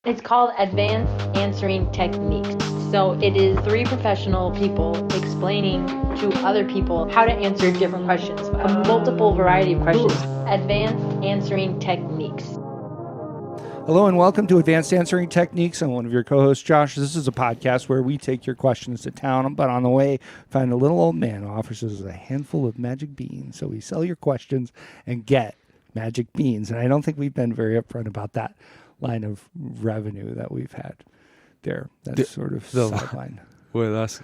It's called Advanced Answering Techniques. So it is 3 professional people explaining to other people how to answer different questions, a multiple variety of questions. Advanced Answering Techniques. Hello and welcome to Advanced Answering Techniques. I'm one of your co-hosts, Josh. This is a podcast where we take your questions to town, but on the way, find a little old man who offers us a handful of magic beans. So we sell your questions and get magic beans. And I don't think we've been very upfront about that line of revenue that we've had there. That's sort of sideline. With us,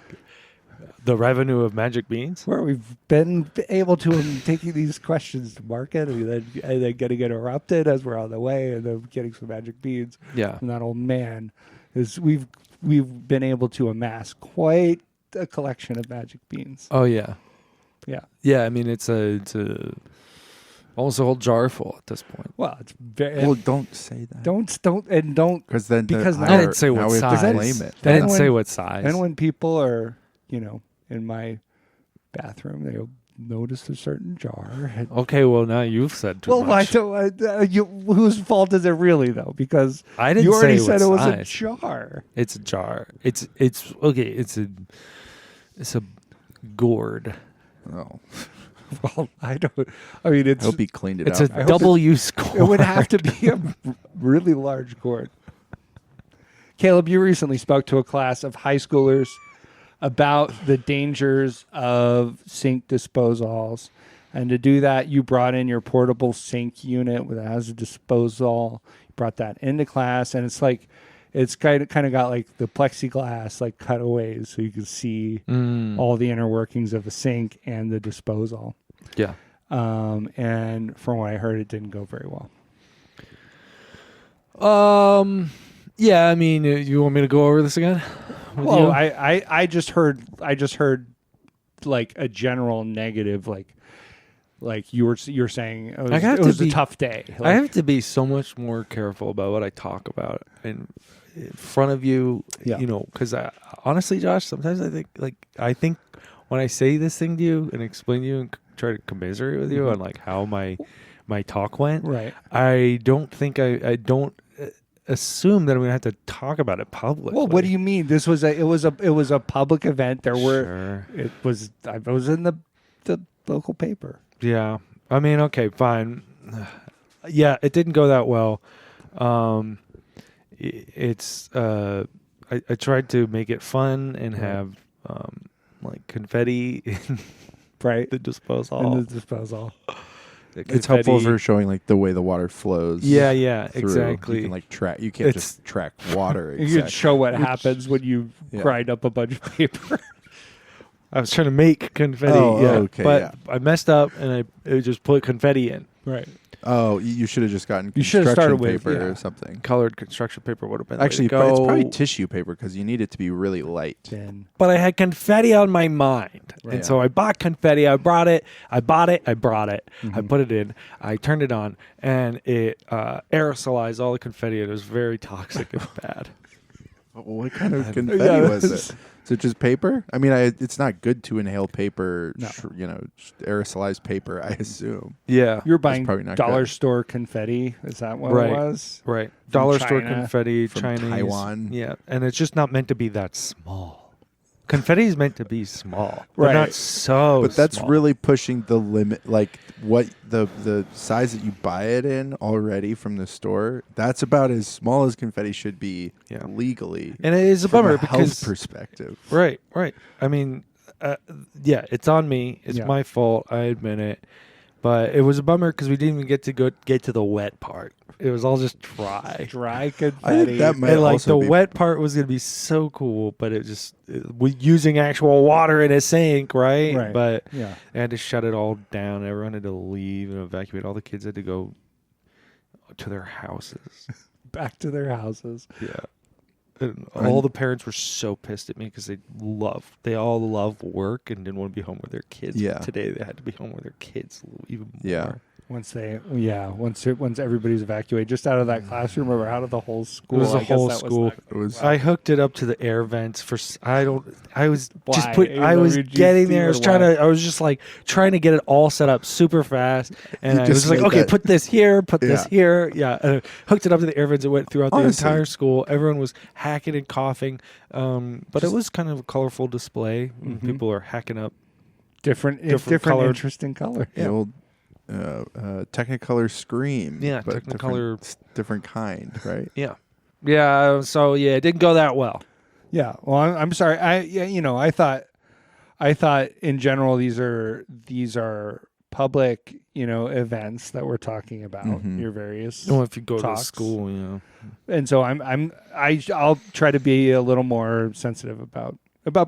the revenue of magic beans? Where we've been able to taking these questions to market and then getting interrupted as we're on the way and then getting some magic beans. Yeah. From that old man. Is we've been able to amass quite a collection of magic beans. Oh, yeah. Yeah. Yeah, I mean, it's almost a whole jar full at this point. Well, it's very... Well, don't say that. Don't... Because then... Because I didn't say what we have to size. claim it. I didn't say what size. And when people are, in my bathroom, they'll notice a certain jar. Okay, well, now you've said too much. Whose fault is it really, though? Because I didn't you already say said what it was size. a jar. It's a jar. It's okay. It's a gourd. Oh. Well, it's... I hope he cleaned it It's out. a double-use gourd. It would have to be a really large gourd. Caleb, you recently spoke to a class of high schoolers about the dangers of sink disposals. And to do that, you brought in your portable sink unit that has a disposal. You brought that into class, and it's kind of got like the plexiglass like cutaways so you can see all the inner workings of the sink and the disposal. Yeah. And from what I heard, it didn't go very well. Yeah, I mean, you want me to go over this again? Well, I just heard like a general negative, like you're saying it was a tough day. I have to be so much more careful about what I talk about in front of you, because honestly, Josh, sometimes I think when I say this thing to you and explain to you and try to commiserate with you on like how my talk went, right? I don't think I don't assume that I'm gonna have to talk about it publicly. Well, what do you mean? It was a public event. I was in the local paper. Yeah, I mean, okay, fine. Yeah, it didn't go that well. I tried to make it fun and have like confetti in right the disposal. In the disposal. It's helpful for showing like the way the water flows. Yeah, through. exactly. You can like track. You can't just track water. You can show what happens when you grind up a bunch of paper. I was trying to make confetti, but I messed up and I just put confetti in. Right. Oh, you should have just gotten you should have started with paper or something. Colored construction paper would have been actually. It's probably tissue paper because you need it to be really light. But I had confetti on my mind, and so I bought confetti. I brought it. I bought it. I brought it. I put it in. I turned it on, and it aerosolized all the confetti. And it was very toxic and bad. What kind of confetti was it? Is it just paper? I mean, it's not good to inhale paper, aerosolized paper, I assume. Yeah. You're buying dollar dollar store confetti. Is that what it was? Right. Dollar store China. Confetti, From Chinese. Taiwan. Yeah. And it's just not meant to be that small. Confetti is meant to be small. Right. But not so But that's small. really pushing the limit. Like what the size that you buy it in already from the store, that's about as small as confetti should be legally. And it is a bummer from a because health perspective. Right. I mean, it's on me. It's my fault. I admit it. But it was a bummer because we didn't even get to the wet part. It was all just dry. Dry confetti. I think that might And like also the wet part was going to be so cool, but it just using actual water in a sink, right? Right. But Yeah. they had to shut it all down. Everyone had to leave and evacuate. All the kids had to go to their houses. Back to their houses. Yeah. And all the parents were so pissed at me because they all love work and didn't want to be home with their kids. Yeah. But today they had to be home with their kids even more. Yeah. Once everybody's evacuated, just out of that classroom or out of the whole school. It was a I guess whole that school. Was I hooked it up to the air vents for. I was just Why? put. I was getting there. I was Why? I was just like trying to get it all set up super fast, and You I just was like, made okay, that- put this here, put this Yeah. here. Yeah, and I hooked it up to the air vents. It went throughout Honestly. the entire school. Everyone was hacking and coughing, but it was kind of a colorful display. When people are hacking up. different colored- interesting color. The old Technicolor Scream. Yeah, but Technicolor- different kind, right? Yeah, yeah. So yeah, it didn't go that well. Yeah. Well, I'm sorry. I thought in general these are public, events that we're talking about. Your various. Well, if you go talks. to school, And so I'll try to be a little more sensitive about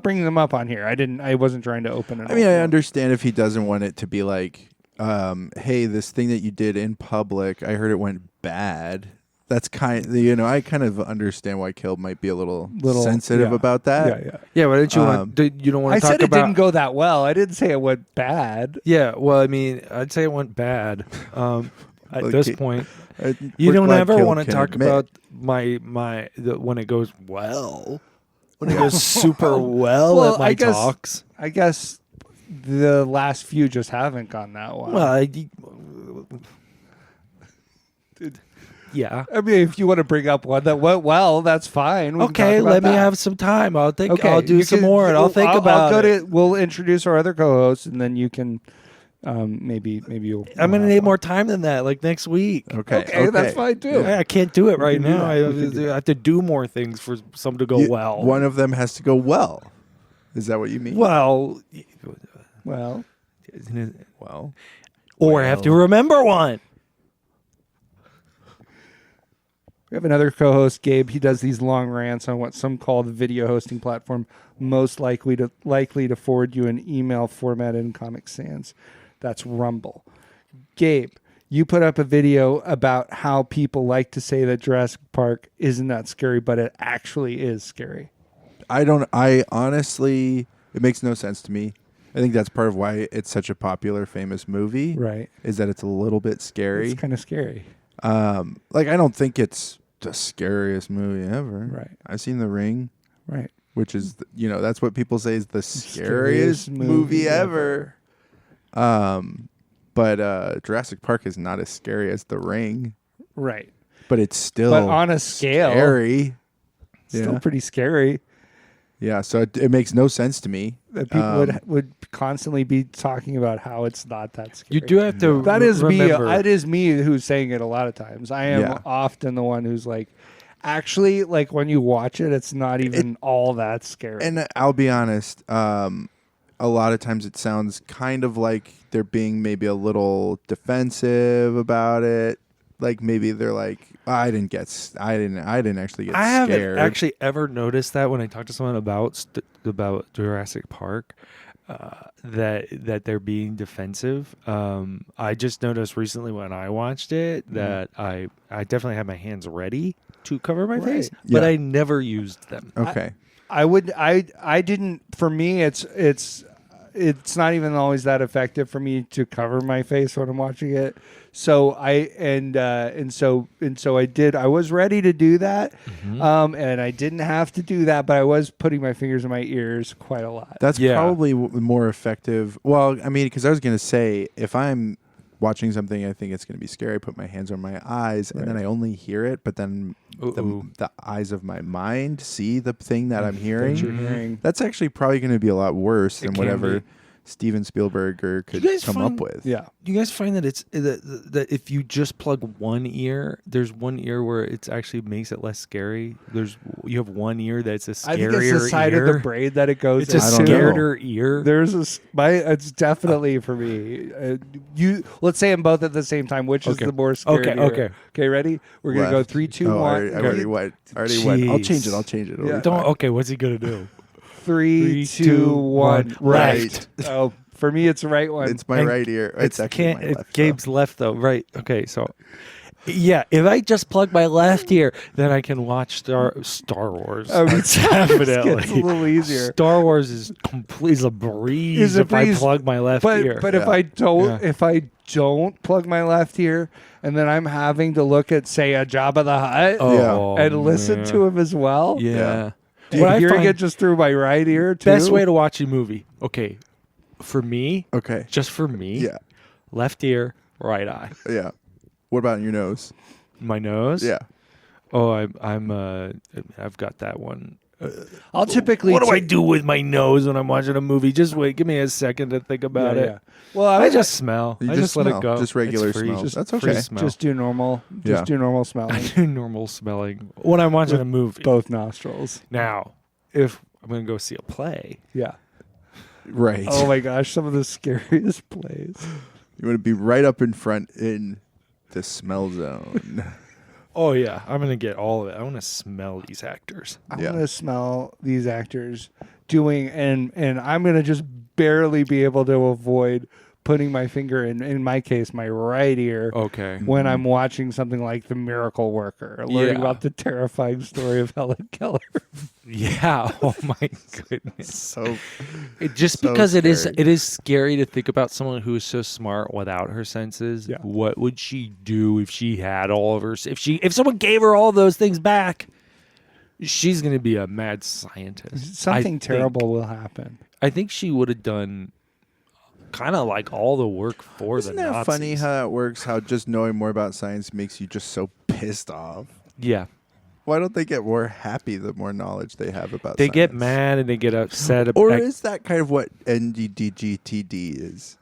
bringing them up on here. I wasn't trying to open it. I mean, I understand if he doesn't want it to be like, hey, this thing that you did in public, I heard it went bad. That's I kind of understand why Caleb might be a little sensitive about that. Yeah. But didn't you want? You don't want I to talk said it about? didn't go that well. I didn't say it went bad. Yeah, well, I mean, I'd say it went bad. At this Okay. point, We're you don't glad ever Caleb want to can talk admit. about when it goes well, when it goes super well at my talks. I guess the last few just haven't gone that well. Well, yeah. I mean, if you want to bring up one that went well, that's fine. We can Okay, talk about let me that. have some time. I'll think. Okay, I'll do you some can- more, and I'll think about it. We'll introduce our other co-hosts, and then you can maybe you'll. I'm going to need more time than that, like next week. Okay, that's fine too. I can't do it right can do now. that. We can do I have to do more things for some to go well. One of them has to go well. Is that what you mean? Well, Well, or I have to remember one. We have another co-host, Gabe. He does these long rants on what some call the video hosting platform most likely to forward you an email formatted in Comic Sans. That's Rumble. Gabe, you put up a video about how people like to say that Jurassic Park isn't that scary, but it actually is scary. I honestly, it makes no sense to me. I think that's part of why it's such a popular, famous movie. Right. Is that it's a little bit scary. It's kind of scary. I don't think it's the scariest movie ever. Right. I've seen The Ring, Right. which is, that's what people say is the scariest movie ever. But Jurassic Park is not as scary as The Ring. Right. But it's still But on a scale, scary. still pretty scary. Yeah, so it makes no sense to me. That people would constantly be talking about how it's not that scary. You do have to. That is remember. me. It is me who's saying it a lot of times. I am often the one who's like, actually, like when you watch it, it's not even all that scary. And I'll be honest, a lot of times it sounds kind of like they're being maybe a little defensive about it. Like maybe they're like, I didn't actually get I scared. haven't actually ever noticed that when I talk to someone about Jurassic Park, that they're being defensive. I just noticed recently when I watched it that I definitely had my hands ready to cover my face, but I never used them. Okay. I didn't. For me, it's not even always that effective for me to cover my face when I'm watching it. So I did. I was ready to do that, and I didn't have to do that, but I was putting my fingers in my ears quite a lot. That's probably more effective. Well, I mean, because I was going to say, if I'm watching something I think it's going to be scary, I put my hands on my eyes, and then I only hear it, but then the eyes of my mind see the thing that I'm hearing. That you're hearing. That's actually probably going to be a lot worse than whatever Steven Spielberg could come up with. Yeah. You guys find that it's that if you just plug one ear, there's one ear where it actually makes it less scary. You have one ear that's a scarier I think it's the side ear. of the brain that it goes. It's a into. scarier ear. It's definitely for me. Let's say them both at the same time. Which is the more scary? Okay. Okay. Ready? We're gonna go 3, 2, 1. I already went. I'll change it. Yeah. Okay, what's he gonna do? 3, 2, 1. Right. Oh, for me, it's the right one. It's my right ear. It's actually my left. Gabe's left though. Right. Okay. So Yeah, if I just plug my left ear, then I can watch Star Wars. Oh, Definitely. It's a little easier. Star Wars is a breeze if I plug my left ear. But if I don't plug my left ear, and then I'm having to look at, say, a Jabba the Hutt and listen to him as well. Yeah. Do you hearing it just through my right ear too? Best way to watch a movie. Okay. For me. Okay. Just for me. Yeah. Left ear, right eye. Yeah. What about your nose? My nose? Yeah. Oh, I've got that one. I'll typically. What do I do with my nose when I'm watching a movie? Just wait. Give me a second to think about it. Yeah. Well, I just smell. You I just let it go. Just regular It's free. smell. That's free okay. smell. Just do normal. Just do normal smelling. I do normal smelling when I'm watching a movie. Both nostrils. Now, if I'm going to go see a play. Yeah. Right. Oh my gosh, some of the scariest plays. You want to be right up in front in the smell zone. Oh, yeah. I'm going to get all of it. I want to smell these actors. I'm going to smell these actors doing, and I'm going to just barely be able to avoid putting my finger in my case, my right ear. Okay. When I'm watching something like The Miracle Worker, learning about the terrifying story of Helen Keller. Yeah. Oh my goodness. So because scary. it is scary to think about someone who is so smart without her senses. Yeah. What would she do if she had all of her? If someone gave her all those things back, she's going to be a mad scientist. Something terrible will happen. I think she would have done kind of like all the work for Isn't the Nazis. that funny how that works? How just knowing more about science makes you just so pissed off. Yeah. Why don't they get more happy the more knowledge they have about They science? get mad and they get upset. Or is that kind of what NDDGTD is?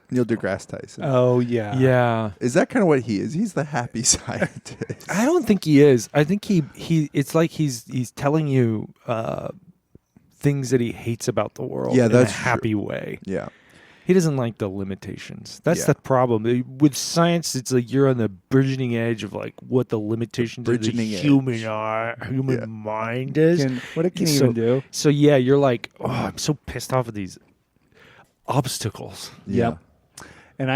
Neil deGrasse Tyson. Oh, yeah. Yeah. Is that kind of what he is? He's the happy scientist. I don't think he is. I think he it's like he's telling you things that he hates about the world in a happy way. Yeah. He doesn't like the limitations. That's the problem. With science, it's like you're on the burgeoning edge of like what the limitations of the human mind is. What it can even do. So yeah, you're like, oh, I'm so pissed off at these obstacles. Yep. And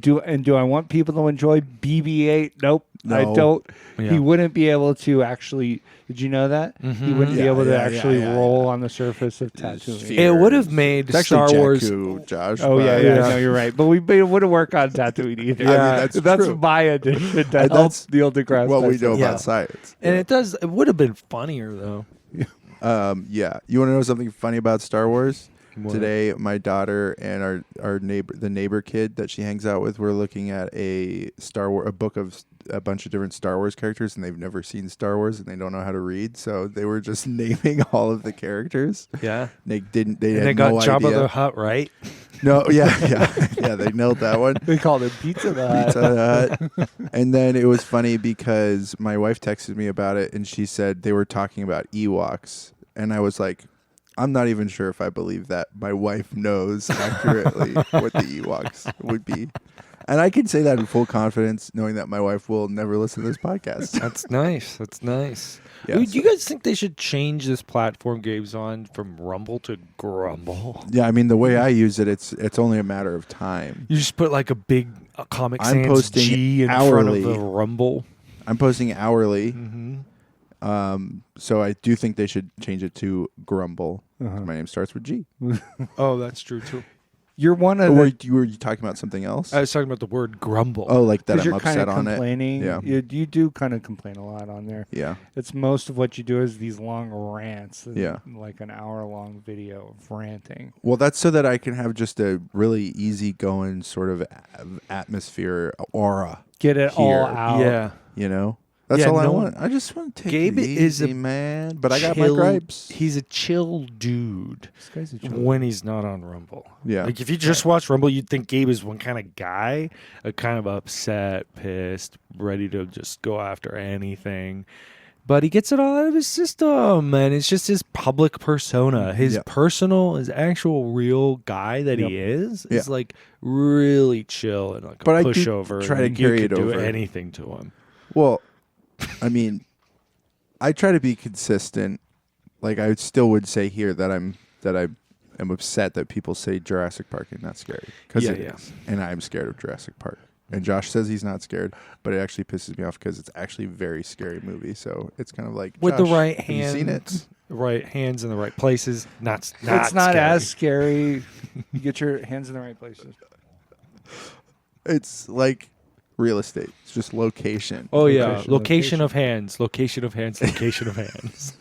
do I want people to enjoy BB-8? Nope. No. I don't. Yeah. He wouldn't be able to actually. Did you know that? Mm-hmm. He wouldn't be able to actually roll on the surface of Tatooine. It would have made It's Star Wars. Jakku, Josh. Oh yeah. No, you're right. But it wouldn't work on Tatooine either. Yeah, that's true. my addition to help That's Neil deGrasse what we Tyson. know about science. And it would have been funnier though. Yeah. You want to know something funny about Star Wars? What? Today, my daughter and our neighbor kid that she hangs out with, were looking at a book of a bunch of different Star Wars characters, and they've never seen Star Wars and they don't know how to read, so they were just naming all of the characters. Yeah. They And had they got no Jabba idea. the Hutt right. No, yeah, they nailed that one. They called it Pizza the Hut. Pizza Hut. And then it was funny because my wife texted me about it, and she said they were talking about Ewoks, and I was like, I'm not even sure if I believe that my wife knows accurately what the Ewoks would be. And I can say that in full confidence, knowing that my wife will never listen to this podcast. That's nice. That's nice. Yeah, Do you guys think they should change this platform Gabe's on from Rumble to Grumble? Yeah, I mean, the way I use it, it's only a matter of time. You just put like a big Comic I'm Sans posting G in hourly. front of the Rumble. I'm posting hourly. Mm-hmm. So I do think they should change it to Grumble. My name starts with G. Oh, that's true too. You're one of Or the. were you talking about something else? I was talking about the word grumble. Oh, like that I'm You're kind upset of on it. complaining. Yeah. You do kind of complain a lot on there. Yeah. It's most of what you do is these long rants. Yeah. Like an hour-long video of ranting. Well, that's so that I can have just a really easygoing sort of atmosphere aura. Get it all Here. out. Yeah. You know? That's Yeah, all I no want. I just want to take Gabe it is easy, a man. But I got my chill- gripes. He's a chill dude This guy's a joke. when he's not on Rumble. Yeah. Like if you just watch Rumble, you'd think Gabe is one kind of guy, a kind of upset, pissed, ready to just go after anything. But he gets it all out of his system, and it's just his public persona, his actual real guy that he is like really chill and like But a I do pushover. try to and carry you it could do over. anything to him. Well, I mean, I try to be consistent. Like I still would say here that I am upset that people say Jurassic Park is not scary because it is, and I'm scared of Jurassic Park. And Josh says he's not scared, but it actually pisses me off because it's actually a very scary movie. So it's kind of like, With the Josh, right have you seen it? hands, right hands in the right places. Not It's not scary. as scary. You get your hands in the right places. It's like real estate. It's just location. Oh yeah, Location. location of hands, location of hands, location of hands.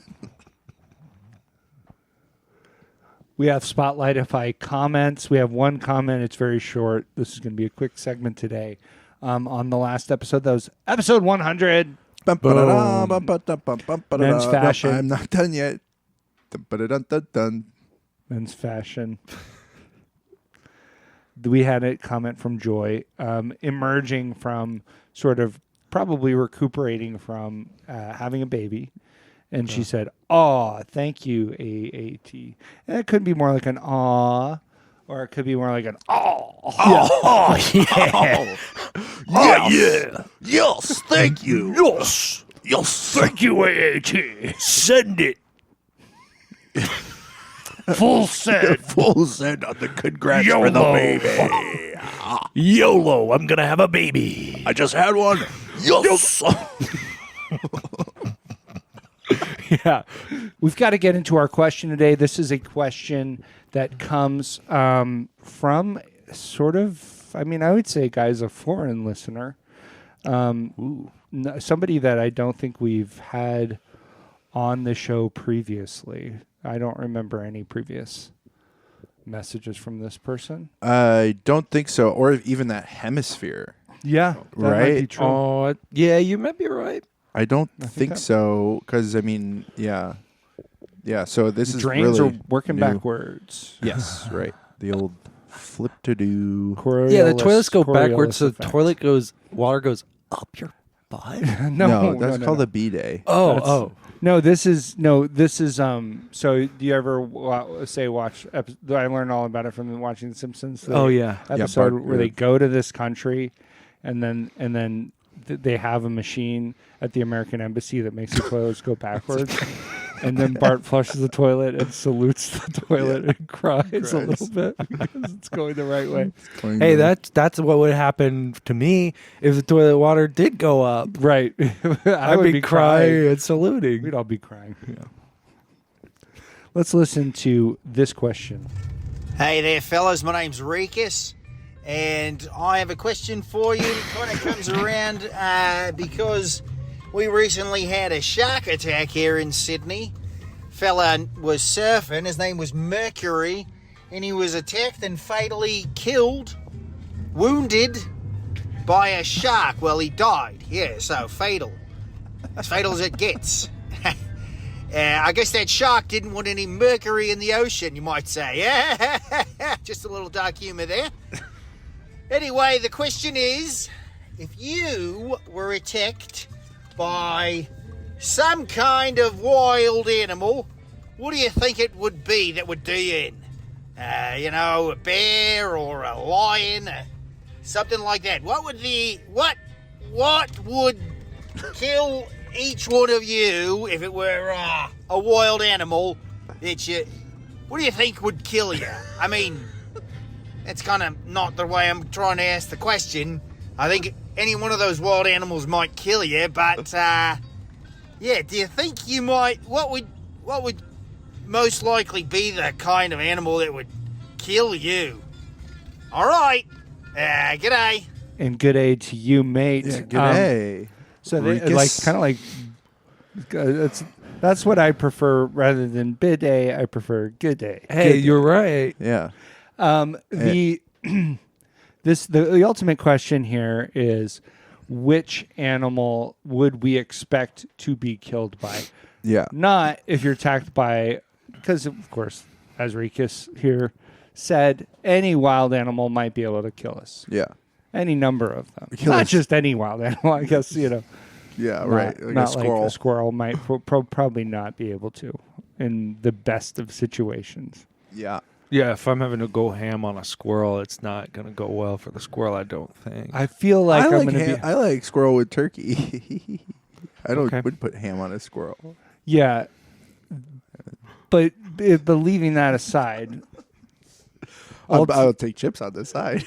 We have Spotlightify comments. We have one comment. It's very short. This is going to be a quick segment today. On the last episode, that was episode 100. Men's fashion. I'm not done yet. Dun. Men's fashion. We had a comment from Joy, emerging from sort of probably recuperating from having a baby. And she said, "Aw, thank you, AAT." And it could be more like an "aw," or it could be more like an "aw." Oh yeah. Oh, yeah. Yes, thank you. Yes. Yes. Thank you, AAT. Send it. Full set. Full send on the congrats for the YOLO. baby. YOLO, I'm gonna have a baby. I just had one. Yes. Yeah. We've got to get into our question today. This is a question that comes from sort of, I mean, I would say, guys, a foreign listener. Somebody that I don't think we've had on the show previously. I don't remember any previous messages from this person. I don't think so. Or even that hemisphere. Yeah, that might Right? be true. Oh, yeah, you might be right. I don't think think that- so. Because, I mean, yeah. Yeah, so this is Drains really are working new. backwards. Yes, right. The old flip to do. Yeah, the toilets go Coriolis backwards, so effect. water goes up your butt. no, that's called a B-day. Oh. No, this is so do you ever watch I learned all about it from watching The Simpsons. The Oh, yeah. episode Bart- where they go to this country and then they have a machine at the American embassy that makes the toilets go backwards. And then Bart flushes the toilet and salutes the toilet and cries a little bit because it's going the right way. Hey, that's what would happen to me if the toilet water did go up. Right. I'd would be crying and saluting. We'd all be crying. Let's listen to this question. Hey there, fellas. My name's REEKUS, and I have a question for you. It kind of comes around because we recently had a shark attack here in Sydney. Fella was surfing. His name was Mercury, and he was attacked and fatally killed, wounded by a shark. Well, he died. Yeah, so fatal. As fatal as it gets. I guess that shark didn't want any mercury in the ocean, you might say. Just a little dark humor there. Anyway, the question is, if you were attacked by some kind of wild animal, what do you think it would be that would do you in? A bear or a lion, something like that. What would kill each one of you if it were a wild animal what do you think would kill you? I mean, it's kind of not the way I'm trying to ask the question. I think any one of those wild animals might kill you, but do you think you might? What would most likely be the kind of animal that would kill you? All right, g'day. And good day to you, mate. Yeah, g'day. So they REEKUS. that's what I prefer rather than bidet. I prefer good day. Hey, Good you're right. Yeah. The the ultimate question here is, which animal would we expect to be killed by? Yeah. Not if you're attacked by, because of course, as REEKUS here said, any wild animal might be able to kill us. Yeah. Any number of them. Kill Not us. just any wild animal, I guess, Yeah, not- right. Like not a squirrel. like a squirrel might probably not be able to in the best of situations. Yeah. Yeah, if I'm having to go ham on a squirrel, it's not going to go well for the squirrel, I don't think. I feel like I'm going to be... I like squirrel with turkey. I don't Okay. would put ham on a squirrel. Yeah. But leaving that aside... I'll take chips on the side.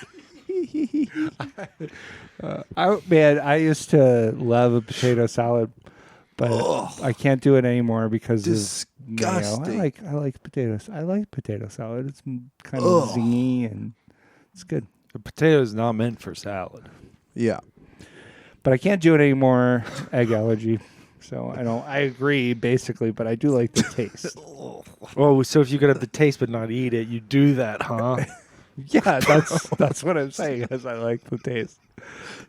I used to love a potato salad, but I can't do it anymore because Disgusting. of mayo. I like potatoes. I like potato salad. It's kind of zingy and it's good. The potato is not meant for salad. Yeah. But I can't do it anymore. Egg allergy. So I agree basically, but I do like the taste. Oh, so if you could have the taste but not eat it, you do that, huh? Yeah, that's what I'm saying. Is I like the taste.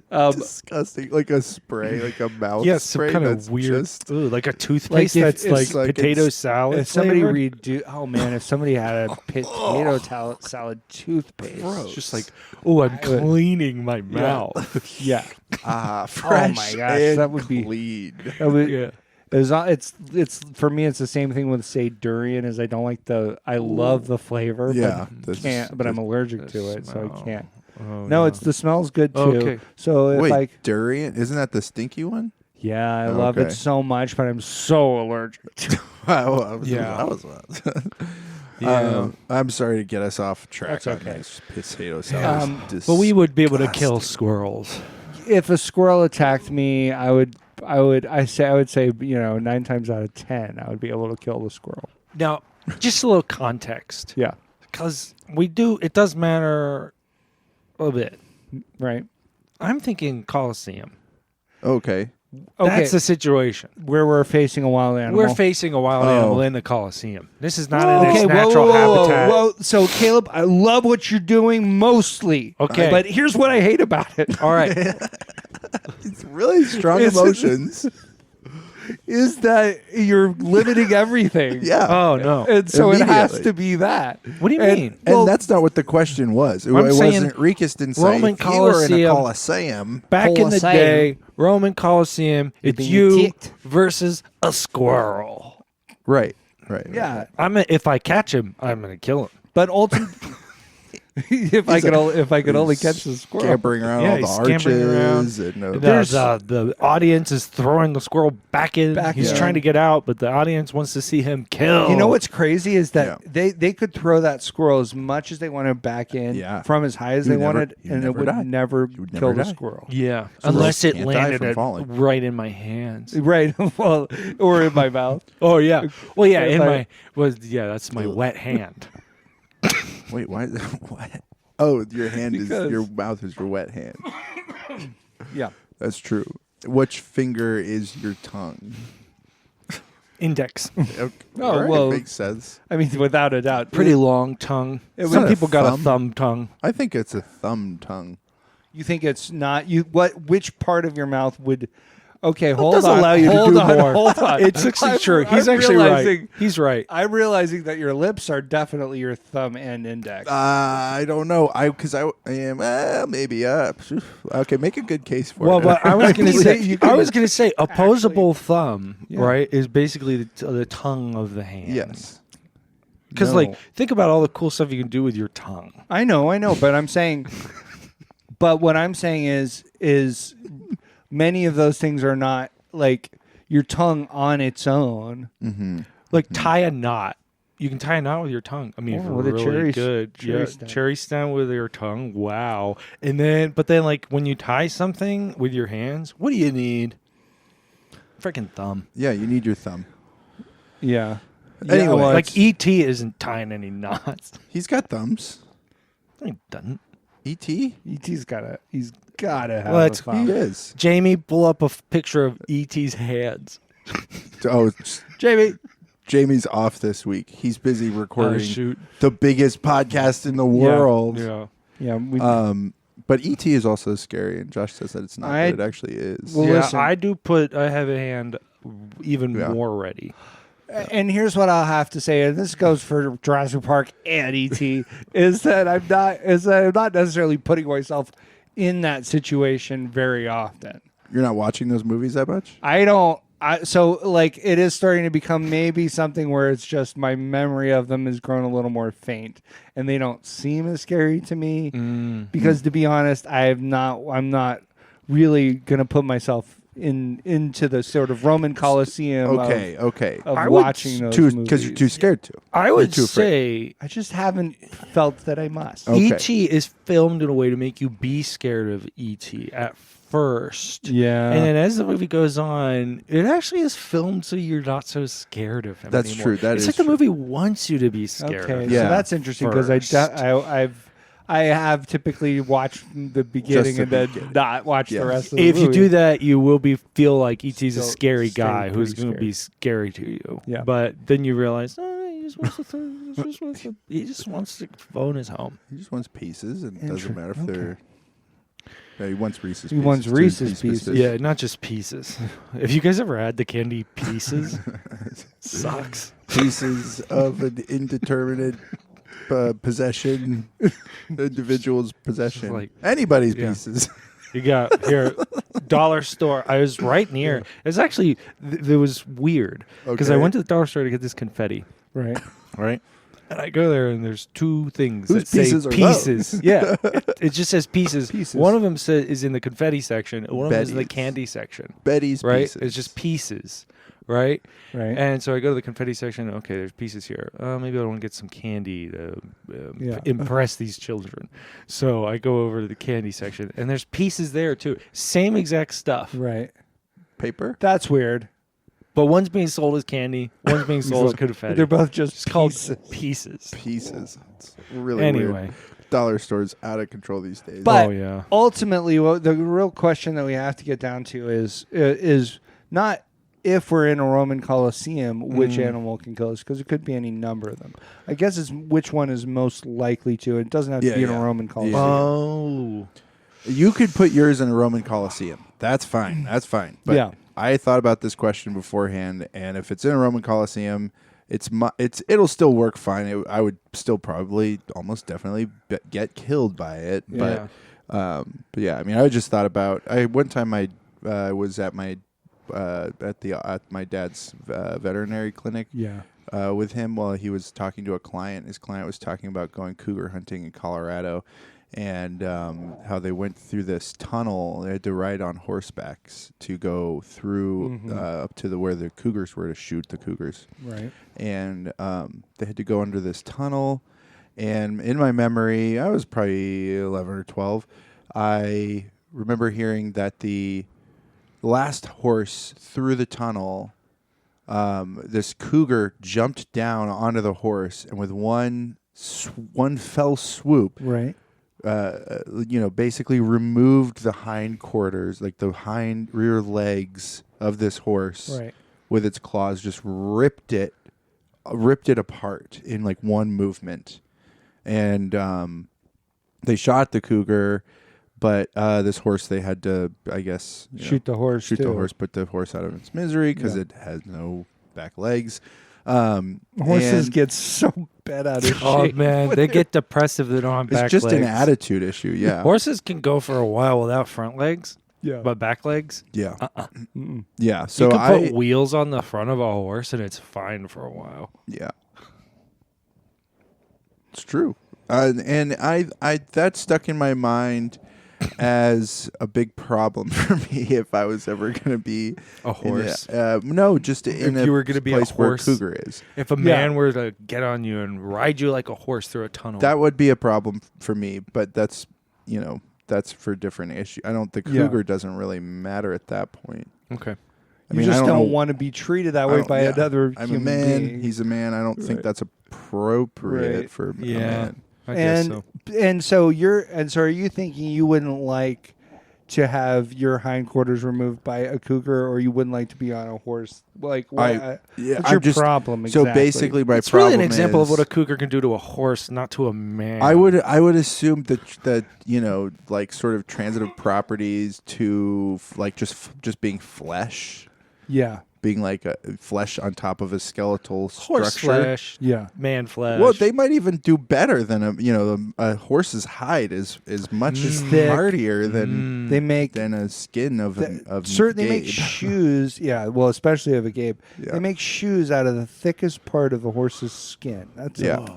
Disgusting. Like a spray, like a mouth Yeah, spray. some kind that's of weird, just- like a toothpaste if- that's if- like like potato it's- salad. If somebody flavored. if somebody had a potato salad toothpaste, It's just like, oh, I'm cleaning my mouth. yeah, fresh my gosh, and that would be- clean. that would, Yeah. it's for me. It's the same thing with say durian. Is I don't like I love the flavor, Yeah, but I'm allergic to it, so I smell. can't. Oh, No, yeah. it's the smell's good too. Okay. So if Wait, durian? Isn't that the stinky one? yeah, I love it Okay. so much, but I'm so allergic to it. Yeah. I'm sorry to get us off track. That's on okay. this potato salad. But we would be able to kill squirrels. If a squirrel attacked me, I would say 9 times out of 10 I would be able to kill the squirrel. Now, just a little context, Yeah, because it does matter a little bit. right. I'm thinking Coliseum. Okay. Okay, That's the situation. where we're facing a wild animal. We're facing a wild Oh. animal in the Coliseum. This is not in its Okay, natural habitat. whoa. So Caleb, I love what you're doing mostly. Okay. but here's what I hate about it. All right. It's really strong It's- emotions. Is that you're limiting everything? Yeah. Oh, no. And so it has Immediately. to be that. What do you And- mean? And well, that's not what the question was. It, I'm it saying wasn't. Rikus didn't say Roman if you were in a Colosseum- Colosseum. Back in the Colosseum. day, Roman Coliseum, it's being you attacked. versus a squirrel. Right. Right. Yeah, If I catch him, I'm going to kill him. but ultimately, if I could only catch the squirrel. Scampering around Yeah, all the he's scampering arches. And, The audience is throwing the squirrel back in. He's in. trying to get out, but the audience wants to see him kill. You know what's crazy is that Yeah. they could throw that squirrel as much as they wanted back in Yeah. from as high as You they would never- wanted, you and it never would die. never You would kill never the die. squirrel. Yeah, Squirrels unless it can't die landed from falling. right in my hands. Right. Well, or in my mouth. Oh yeah. Well, yeah. If In I- that's my wet hand. Wait, why? What? Oh, your hand Because- is your mouth is your wet hand. Yeah. That's true. Which finger is your tongue? Index. Okay. Oh, All right, well- makes sense. I mean, without a doubt. Pretty long tongue. was Some not a people got a thumb. thumb tongue. I think it's a thumb tongue. You think it's not you? Which part of your mouth would? Okay, hold does on. allow you to hold do on, more. Hold on. It's actually true. He's I'm actually right. realizing- He's right. I'm realizing that your lips are definitely your thumb and index. I don't know. Because I am maybe. Okay, make a good case for Well, it. but I was going to You say, can opposable thumb, Yeah. right, is basically the tongue of the hand. yes. Because, No. like, think about all the cool stuff you can do with your tongue. I know, but I'm saying, but what I'm saying is many of those things are not like your tongue on its own. Mm-hmm. Like, tie a knot. You can tie a knot with your tongue. I mean, if Oh, you're with a really cherry good. cherry stem. Cherry stem with your tongue. Wow. And then, but then, like, when you tie something with your hands, what do you need? Freaking thumb. Yeah, you need your thumb. Yeah. Anyway, well, Like, E.T. isn't tying any knots. He's got thumbs. He doesn't. E.T. he's gotta have. Well, that's- a thumb. He is. Jamie, pull up a picture of E.T.'s hands. Oh, Jamie. Jamie's off this week. He's busy recording shoot. the biggest podcast in the world. Yeah. Yeah. We, But E.T. is also scary, and Josh says that it's not, but it actually is. Well, Yeah, listen. I have a hand even Yeah. more ready. and here's what I'll have to say, and this goes for Jurassic Park and ET, is that I'm not necessarily putting myself in that situation very often. You're not watching those movies that much? So like it is starting to become maybe something where it's just my memory of them has grown a little more faint, and they don't seem as scary to me because, to be honest, I'm not really gonna put myself into the sort of Roman Colosseum. Okay. Of I would watching those movies Because you're too scared to. I would too say afraid. I just haven't felt that I must. Okay. E.T. is filmed in a way to make you be scared of E.T. at first. Yeah. And then as the movie goes on, it actually is filmed so you're not so scared of him That's anymore. true. That it's is like the true. movie wants you to be scared Okay, of so Yeah. that's interesting because I have typically watched the beginning the and then beginning. not watched Yes. the rest of the If movie. you do that, you will feel like E.T.'s a Still scary stay guy who's pretty going to be scary to you. Yeah. But then you realize, he just wants to phone his home. He just wants pieces, and it doesn't Interesting. matter if they're. Yeah, he wants Reese's He pieces. wants too. Reese's pieces. Yeah, not just pieces. Have you guys ever had the candy pieces? Sucks. Pieces of an indeterminate possession, individual's possession. like- Anybody's yeah. pieces. You got here, dollar store. I was right near. It's actually it was weird because I Okay. went to the dollar store to get this confetti, right. Right? and I go there and there's two things Whose that say pieces are pieces. Yeah, it just says pieces. Pieces. One of them is in the confetti section. And one of them is in the Betty's. candy section. Betty's Right? pieces. It's just pieces. Right? Right. And so I go to the confetti section. Okay, there's pieces here. Maybe I want to get some candy to impress these children. So I go over to the candy section, and there's pieces there too. Same exact stuff, Right. paper. That's weird. but one's being sold as candy, one's being sold as confetti. They're both just It's called pieces. pieces. Pieces. It's really Anyway, weird. Dollar stores out of control these days. But oh yeah, ultimately, what the real question that we have to get down to is not if we're in a Roman Colosseum, which animal can kill us, because it could be any number of them. I guess it's which one is most likely to. It doesn't have to Yeah, be in yeah. a Roman Colosseum. oh, You could put yours in a Roman Colosseum. That's fine. That's fine. But Yeah. I thought about this question beforehand, and if it's in a Roman Colosseum, it'll still work fine. I would still probably almost definitely get killed by it. Yeah. But yeah, I mean, I just thought about. One time I was at my my dad's veterinary clinic. Yeah. With him while he was talking to a client. His client was talking about going cougar hunting in Colorado, and how they went through this tunnel. They had to ride on horsebacks to go through up to where the cougars were to shoot the cougars. Right. And they had to go under this tunnel. And in my memory, I was probably 11 or 12. I remember hearing that the last horse through the tunnel, this cougar jumped down onto the horse, and with one fell swoop, Right. Basically removed the hindquarters, like the hind rear legs of this horse, Right. with its claws, just ripped it apart in like one movement, and they shot the cougar. But this horse, they had to, I guess, Shoot the horse. shoot too. the horse, put the horse out of its misery because it has no back legs. Horses and get so bent out of shape. oh man, they get depressive. They don't have back it's just legs. an attitude issue. Yeah, Horses can go for a while without front legs, Yeah. but back legs. yeah, Mm-mm. yeah. You So can put wheels on the front of a horse, and it's fine for a while. yeah, it's true. And I that stuck in my mind as a big problem for me if I was ever going to be A horse. No, just in If you were gonna be a place where horse. cougar is. If a man were to get on you and ride you like a horse through a tunnel, That would be a problem for me, but that's for different issue. I don't. The Yeah. cougar doesn't really matter at that point. okay. I You mean, I just don't know. want to be treated that I way don't- by yeah. another I'm human a man. being. He's a man. I don't think Right. that's appropriate Right. for a Yeah. man. I guess so. And so are you thinking you wouldn't like to have your hindquarters removed by a cougar, or you wouldn't like to be on a horse? Like, what's I'm your just- problem? So Exactly? basically, my It's problem really an example is, of what a cougar can do to a horse, not to a man. I would assume that like sort of transitive properties to like just being flesh, yeah, being like a flesh on top of a skeletal horse structure. flesh, yeah. man flesh. Well, they might even do better than a horse's hide is much Thick. hardier than They make a skin of certainly make Gabe. shoes. Yeah, well, especially of a Gabe. Yeah. They make shoes out of the thickest part of the horse's skin. That's Yeah. it.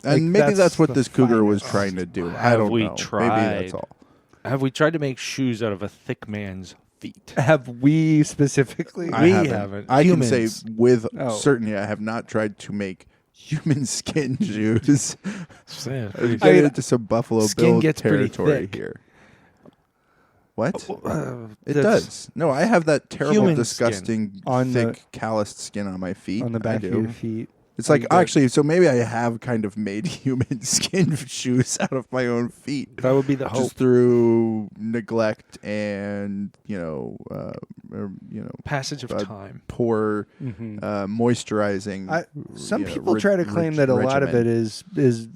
And Like, maybe that's what the this cougar was finest. trying to do. I Have don't we know. Maybe tried? that's all. Have we tried to make shoes out of a thick man's feet. Have we specifically? I We haven't. haven't. I Humans. can say with Oh. certainty I have not tried to make human skin shoes. Saying, We're pretty- getting into some Buffalo Skin Bill gets pretty territory thick. here. What? It that's- does. No, I have that terrible, Human disgusting, On the- thick, calloused skin on my feet. On the I back do. of your feet. It's Are like you good? actually, so maybe I have kind of made human skin shoes out of my own feet, That would be the hope. just through neglect and Passage of uh, time. poor Mhm. moisturizing. Some people try to claim that a lot of it is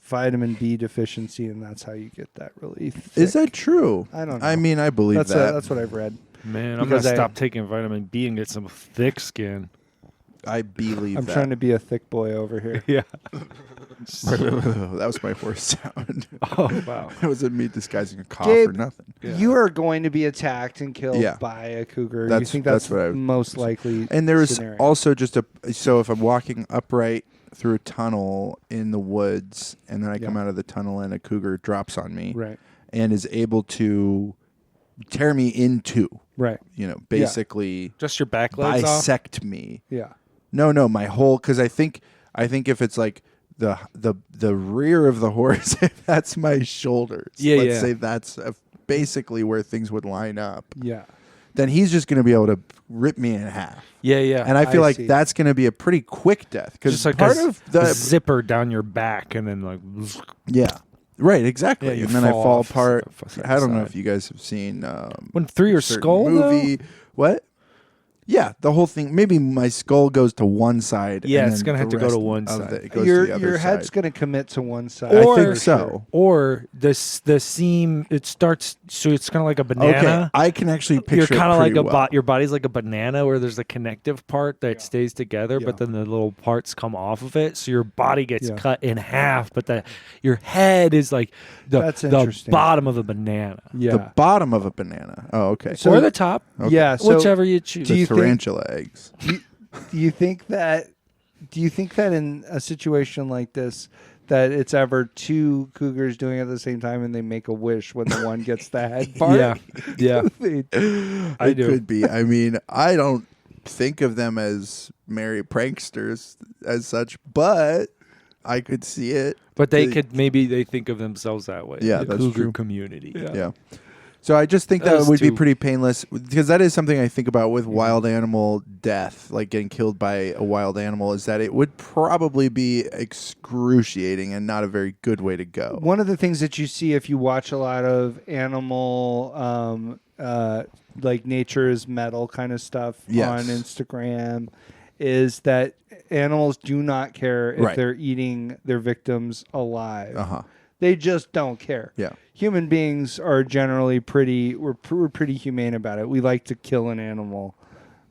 vitamin B deficiency, and that's how you get that really thick. Is that true? I don't know. I mean, I believe That's that. that's what I've read. Man, I'm Because gonna I- stop taking vitamin B and get some thick skin. I believe I'm that. trying to be a thick boy over here. Yeah. That was my horse sound. Oh wow. It wasn't me disguising a cough Gabe, or nothing. You are going to be attacked and killed Yeah. by a cougar. You That's- think that's that's, what I- most likely? And there is scenario? also just so if I'm walking upright through a tunnel in the woods and then I come Yeah. out of the tunnel and a cougar drops on me right, and is able to tear me in two, right, basically Just your back legs off. bisect me. yeah, No, my whole, because I think if it's like the rear of the horse, if that's my shoulders. Yeah, let's yeah. say that's basically where things would line up. yeah. Then he's just going to be able to rip me in half. Yeah, yeah. And I feel I like see. that's going to be a pretty quick death because just like part a, of the a zipper down your back and then like yeah, right, exactly. Yeah, you and then I fall fall off apart. side to I don't know side. if you guys have seen when through your a certain skull movie. though? What? Yeah, the whole thing. Maybe my skull goes to one side. Yeah, and it's then gonna have the to go to rest one of side. it goes Your to the other your head's side. going to commit to one side. I Or- think so. Or the seam it starts so it's kind of like a banana. Okay, I can actually picture. You're kind of like well. your body's like a banana where there's a connective part that stays together, but Yeah. then the little parts come off of it, so your body gets Yeah. cut in half. But your head is like That's the interesting. bottom of a banana, Yeah. The bottom of a banana. Oh, okay. So- or the top, Okay. Yeah. So whichever you choose. do The you think- tarantula eggs. do you think that in a situation like this that it's ever two cougars doing it at the same time and they make a wish when the one gets the head part? Yeah, yeah. They- I It do. could be. I mean, I don't think of them as merry pranksters as such, but I could see it. But they They- could maybe they think of themselves that way. Yeah, the that's cougar true. community. Yeah. So I just think that Those would be two. pretty painless because that is something I think about with wild animal death, like getting killed by a wild animal, is that it would probably be excruciating and not a very good way to go. One of the things that you see if you watch a lot of animal, like Nature is Metal kind of stuff Yes. on Instagram, is that animals do not care if Right. they're eating their victims alive. Uh-huh. They just don't care. Yeah. Human beings are generally we're pretty humane about it. We like to kill an animal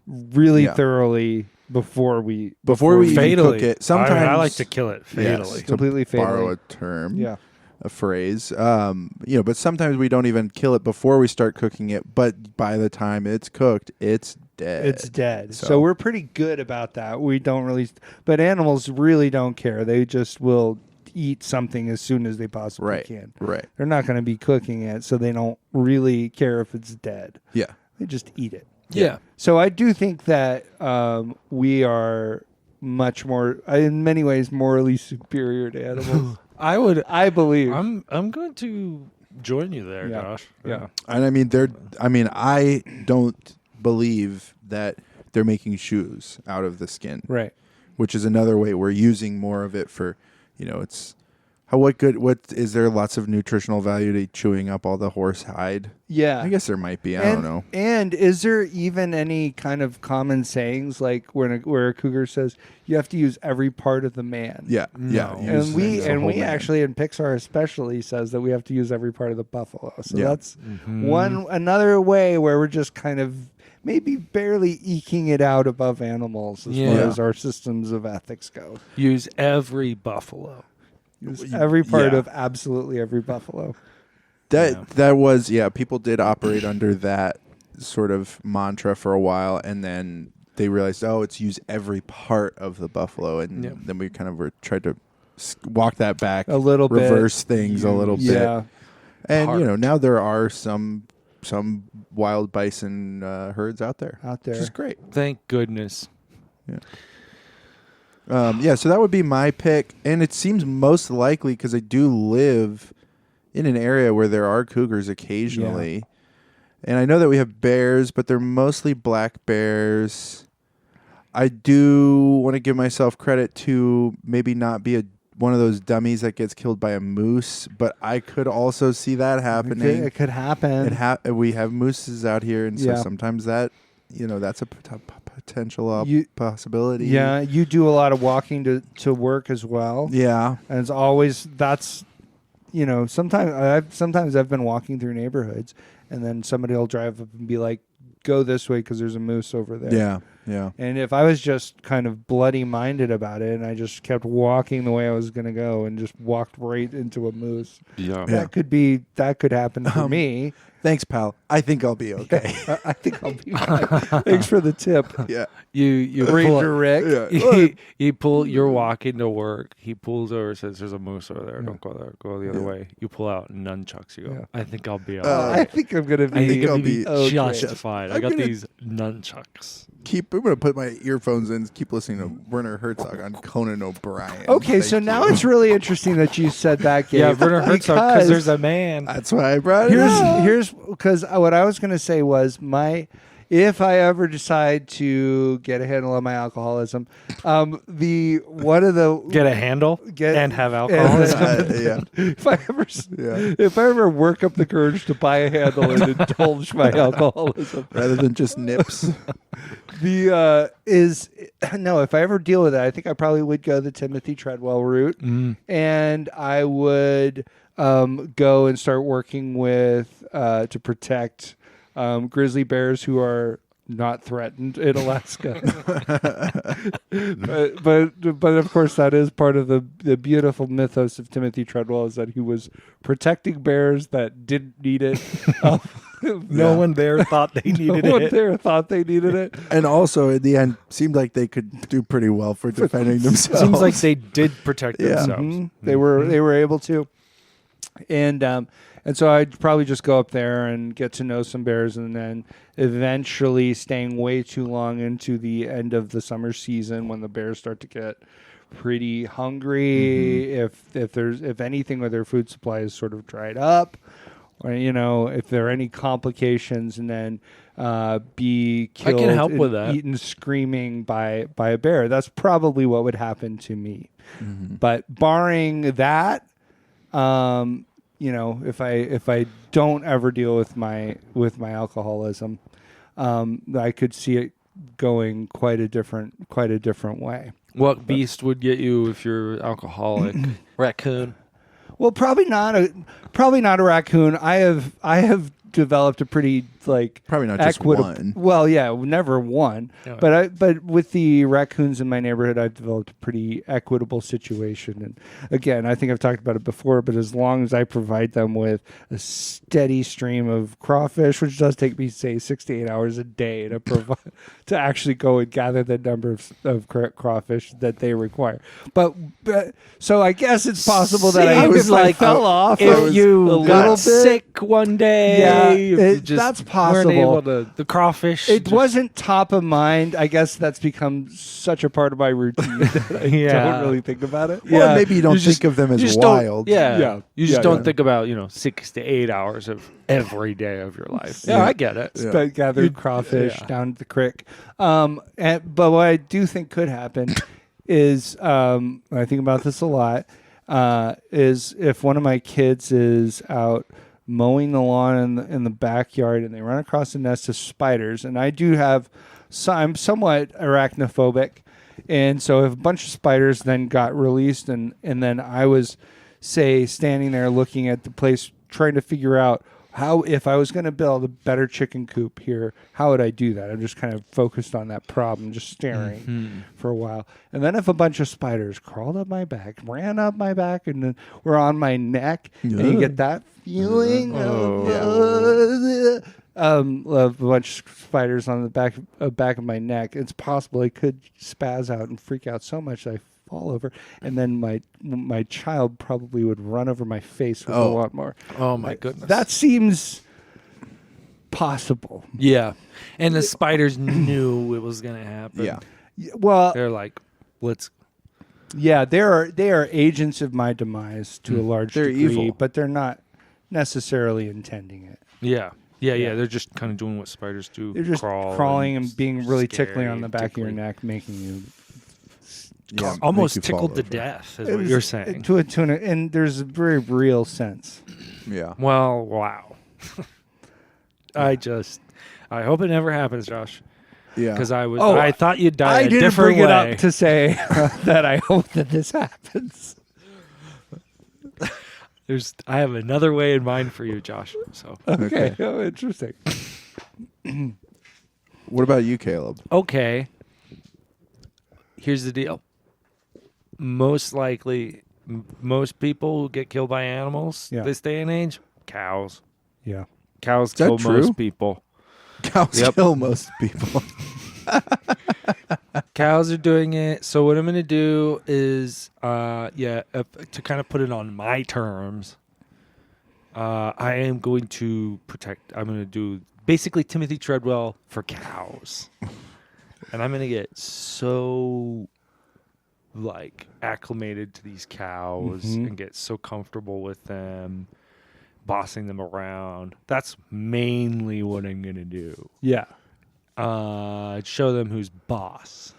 really Yeah. thoroughly before we Before we even Fatally. cook it, sometimes I like to kill it Yes, fatally. to Completely borrow fatally. a term. Yeah. A phrase, but sometimes we don't even kill it before we start cooking it. But by the time it's cooked, it's dead. It's dead. So- So we're pretty good about that. We don't really, but animals really don't care. They just will eat something as soon as they possibly Right. can. Right. They're not going to be cooking it, so they don't really care if it's dead. Yeah. They just eat it. Yeah. So I do think that we are much more, in many ways, morally superior to animals. I believe. I'm going to join you there, Yeah. Josh. Yeah. And I don't believe that they're making shoes out of the skin, Right. which is another way we're using more of it for, it's what is there lots of nutritional value to chewing up all the horse hide? Yeah. I guess there might be. I don't know. And is there even any kind of common sayings like where a cougar says you have to use every part of the man? Yeah. Yeah. No. use And we the whole man. actually in Pixar especially says that we have to use every part of the buffalo. So Yeah. that's another way where we're just kind of maybe barely eking it out above animals as far Yeah. as our systems of ethics go. Use every buffalo. Use every part Yeah. of absolutely every buffalo. That was people did operate under that sort of mantra for a while, and then they realized, it's use every part of the buffalo, and Yeah. then we kind of tried to walk that back A little bit. reverse things a little bit. Yeah. And Part. now there are some some wild bison herds out there. Which is great. Thank goodness. Yeah. So that would be my pick, and it seems most likely because I do live in an area where there are cougars occasionally, and I know that we have bears, but they're mostly black bears. I do want to give myself credit to maybe not be one of those dummies that gets killed by a moose, but I could also see that happening. It could happen. We have mooses out here, and so sometimes that, that's a potential possibility. Yeah, you do a lot of walking to work as well. Yeah, and it's always sometimes I've been walking through neighborhoods, and then somebody will drive up and be like, "Go this way because there's a moose over there." Yeah. Yeah. And if I was just kind of bloody-minded about it and I just kept walking the way I was going to go and just walked right into a moose, that could happen for me. Thanks, pal. I think I'll be okay. I think I'll be fine. Thanks for the tip. Yeah. You Ranger Rick. Yeah. You're walking to work. He pulls over, says, "There's a moose over there. Don't go there. Go the other way." You pull out nunchucks. You go, "I think I'll be all right. I think I'm going to be just fine. I got these nunchucks." I'm going to put my earphones in, keep listening to Werner Herzog on Conan O'Brien. Okay, so now it's really interesting that you said that, Gabe. Yeah, Werner Herzog, because there's a man. That's why I brought it up. Here's because what I was going to say was if I ever decide to get a handle on my alcoholism, get a handle and have alcoholism. If I ever work up the courage to buy a handle and indulge my alcoholism rather than just nips, if I ever deal with that, I think I probably would go the Timothy Treadwell route, and I would go and start working with to protect grizzly bears who are not threatened in Alaska. but of course that is part of the beautiful mythos of Timothy Treadwell, is that he was protecting bears that didn't need it. No one there thought they needed it. No one there thought they needed it. And also, in the end, seemed like they could do pretty well for defending themselves. Seems like they did protect themselves. Mm-hmm. They were able to. And so I'd probably just go up there and get to know some bears, and then eventually, staying way too long into the end of the summer season when the bears start to get pretty hungry, if anything with their food supply is sort of dried up, or if there are any complications, and then be killed, I can help with that. Eaten screaming by a bear. That's probably what would happen to me. But barring that, if I don't ever deal with my alcoholism, I could see it going quite a different way. What beast would get you if you're alcoholic? Raccoon. Well, probably not a raccoon. I have developed a pretty probably not just one. Well, yeah, never one. Yeah. But with the raccoons in my neighborhood, I've developed a pretty equitable situation. And again, I think I've talked about it before, but as long as I provide them with a steady stream of crawfish, which does take me, say, 6 to 8 hours a day to provide to actually go and gather the number of crawfish that they require. But so I guess it's possible that I fell off. If you got sick one day, that's possible. The crawfish. It wasn't top of mind. I guess that's become such a part of my routine that I don't really think about it. Well, maybe you don't think of them as wild. You just don't think about 6 to 8 hours of every day of your life. Yeah, I get it. Spent gathered crawfish down the creek. But what I do think could happen is, I think about this a lot, is if one of my kids is out mowing the lawn in the backyard and they run across a nest of spiders, and I'm somewhat arachnophobic, and so if a bunch of spiders then got released and then I was, say, standing there looking at the place trying to figure out how, if I was going to build a better chicken coop here, how would I do that? I'm just kind of focused on that problem, just staring for a while. And then if a bunch of spiders crawled up my back, ran up my back, and then were on my neck, and you get that feeling of a bunch of spiders on the back of my neck, it's possible I could spaz out and freak out so much that I fall over, and then my child probably would run over my face with a lot more. Oh my goodness! That seems possible. Yeah. And the spiders knew it was going to happen. Yeah. Well, They're like, let's. yeah, they are agents of my demise to a large They're degree, evil. but they're not necessarily intending it. Yeah. Yeah. They're just kind of doing what spiders do. They're just crawling and being really tickly on the back of your neck, making you Yeah, almost make you fall tickled to over. death, is what you're saying. to an and there's a very real sense. Yeah. Well, wow. I hope it never happens, Josh. Yeah. Because Oh, I thought you'd die I a didn't different bring it way. up to say that I hope that this happens. I have another way in mind for you, Josh. So Okay, oh, interesting. What about you, Caleb? okay. Here's the deal. Most likely, most people who get killed by animals this day and age, cows. Yeah. Cows that kill true? most people. Cows Yep. kill most people. Cows are doing it. So what I'm going to do is, to kind of put it on my terms, I am going to protect. I'm going to do basically Timothy Treadwell for cows, and I'm going to get so like acclimated to these cows and get so comfortable with them, bossing them around. That's mainly what I'm going to do. Yeah. Show them who's boss.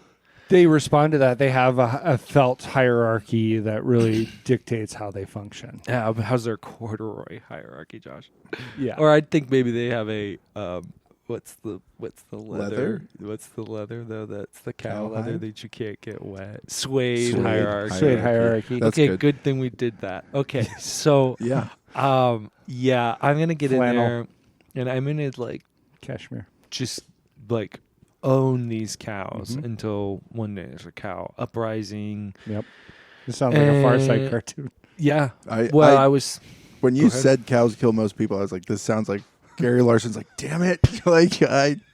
They respond to that. They have a felt hierarchy that really dictates how they function. Yeah, how's their corduroy hierarchy, Josh? Yeah. Or I think maybe they have a what's the leather? Leather? What's the leather though? That's the cow Cowhide? leather that you can't get wet. Suede Suede hierarchy. Suede hierarchy. That's okay, good. thing we did that. Okay, so Yeah. I'm gonna get Flannel. in there, and I'm gonna like Cashmere. just like own these cows until one day there's a cow uprising. Yep. This sounds like a Far Side cartoon. Yeah. I was. when Go you ahead. said cows kill most people, I was like, this sounds like Gary Larson's like, damn it.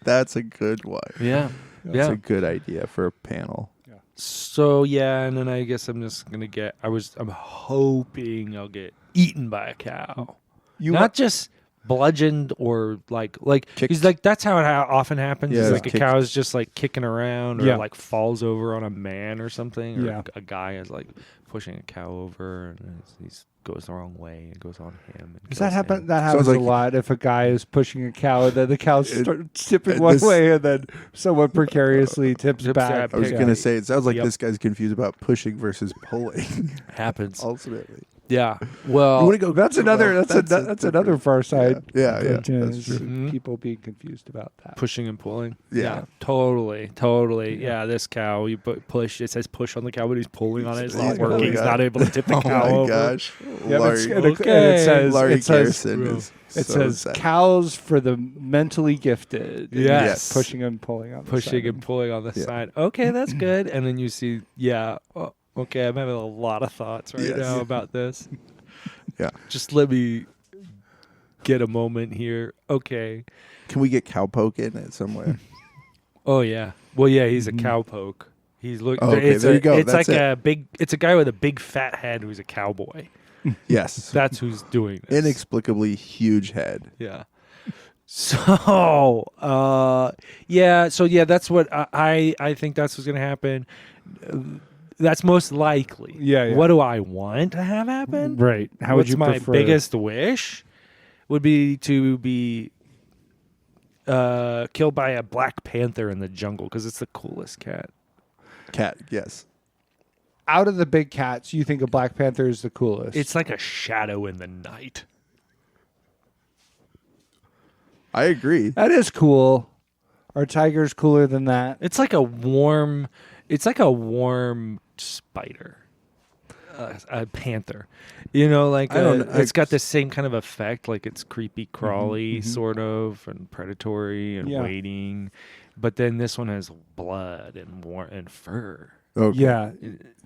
That's a good one. Yeah. That's a good idea for a panel. So and then I guess I'm just gonna get. I'm hoping I'll get eaten by a cow. Not just bludgeoned or like Kicked. he's like that's how it often happens. Yeah, is like a kicked. cow is just like kicking around or Yeah. like falls over on a man or something. Or Yeah. a guy is like pushing a cow over and he goes the wrong way and goes on him. And Does that kills happen? him. That happens like- a lot. If a guy is pushing a cow, and then the cow starts tipping one this- way, and then someone precariously tips Tips back. back. I was Yeah. going to say, it sounds like Yep. this guy's confused about pushing versus pulling, Happens. ultimately. Yeah. Well. You want to go? That's another. well, That's another Far Side. Yeah, yeah, cartoon, that's is true. Mhm. People being confused about that. Pushing and pulling. Yeah. Totally. Yeah, this cow, you push. It says push on the cow, but he's pulling on it. It's Oh not my working. He's God. not able to tip the Oh cow my over. gosh. Yeah, Larry, and it Okay. says Larry it says Garrison is it so says sad. cows for the mentally gifted. And Yes. pushing and pulling on the Pushing side. and pulling on the Yeah. side. Okay, that's good. And then you see, okay, I'm having a lot of thoughts right Yes. now about this. Yeah. Just let me get a moment here. Okay. Can we get cowpoke in it somewhere? Oh yeah. Well, yeah, he's a cowpoke. He's looking. Oh, okay, there you go. It's That's like it. a big. It's a guy with a big fat head who's a cowboy. Yes. That's who's doing this. Inexplicably huge head. Yeah. So, that's what I think that's what's going to happen. That's most likely. Yeah. What do I want to have happen? Right. How would What's you my prefer? biggest wish? Would be to be killed by a black panther in the jungle because it's the coolest cat. Cat, yes. Out of the big cats, you think a Black Panther is the coolest? It's like a shadow in the night. I agree. That is cool. Are tigers cooler than that? It's like a warm spider. A panther, like I don't know. it's got the same kind of effect, like it's creepy, crawly, sort of, and predatory and Yeah. waiting. But then this one has blood and fur. Okay. Yeah.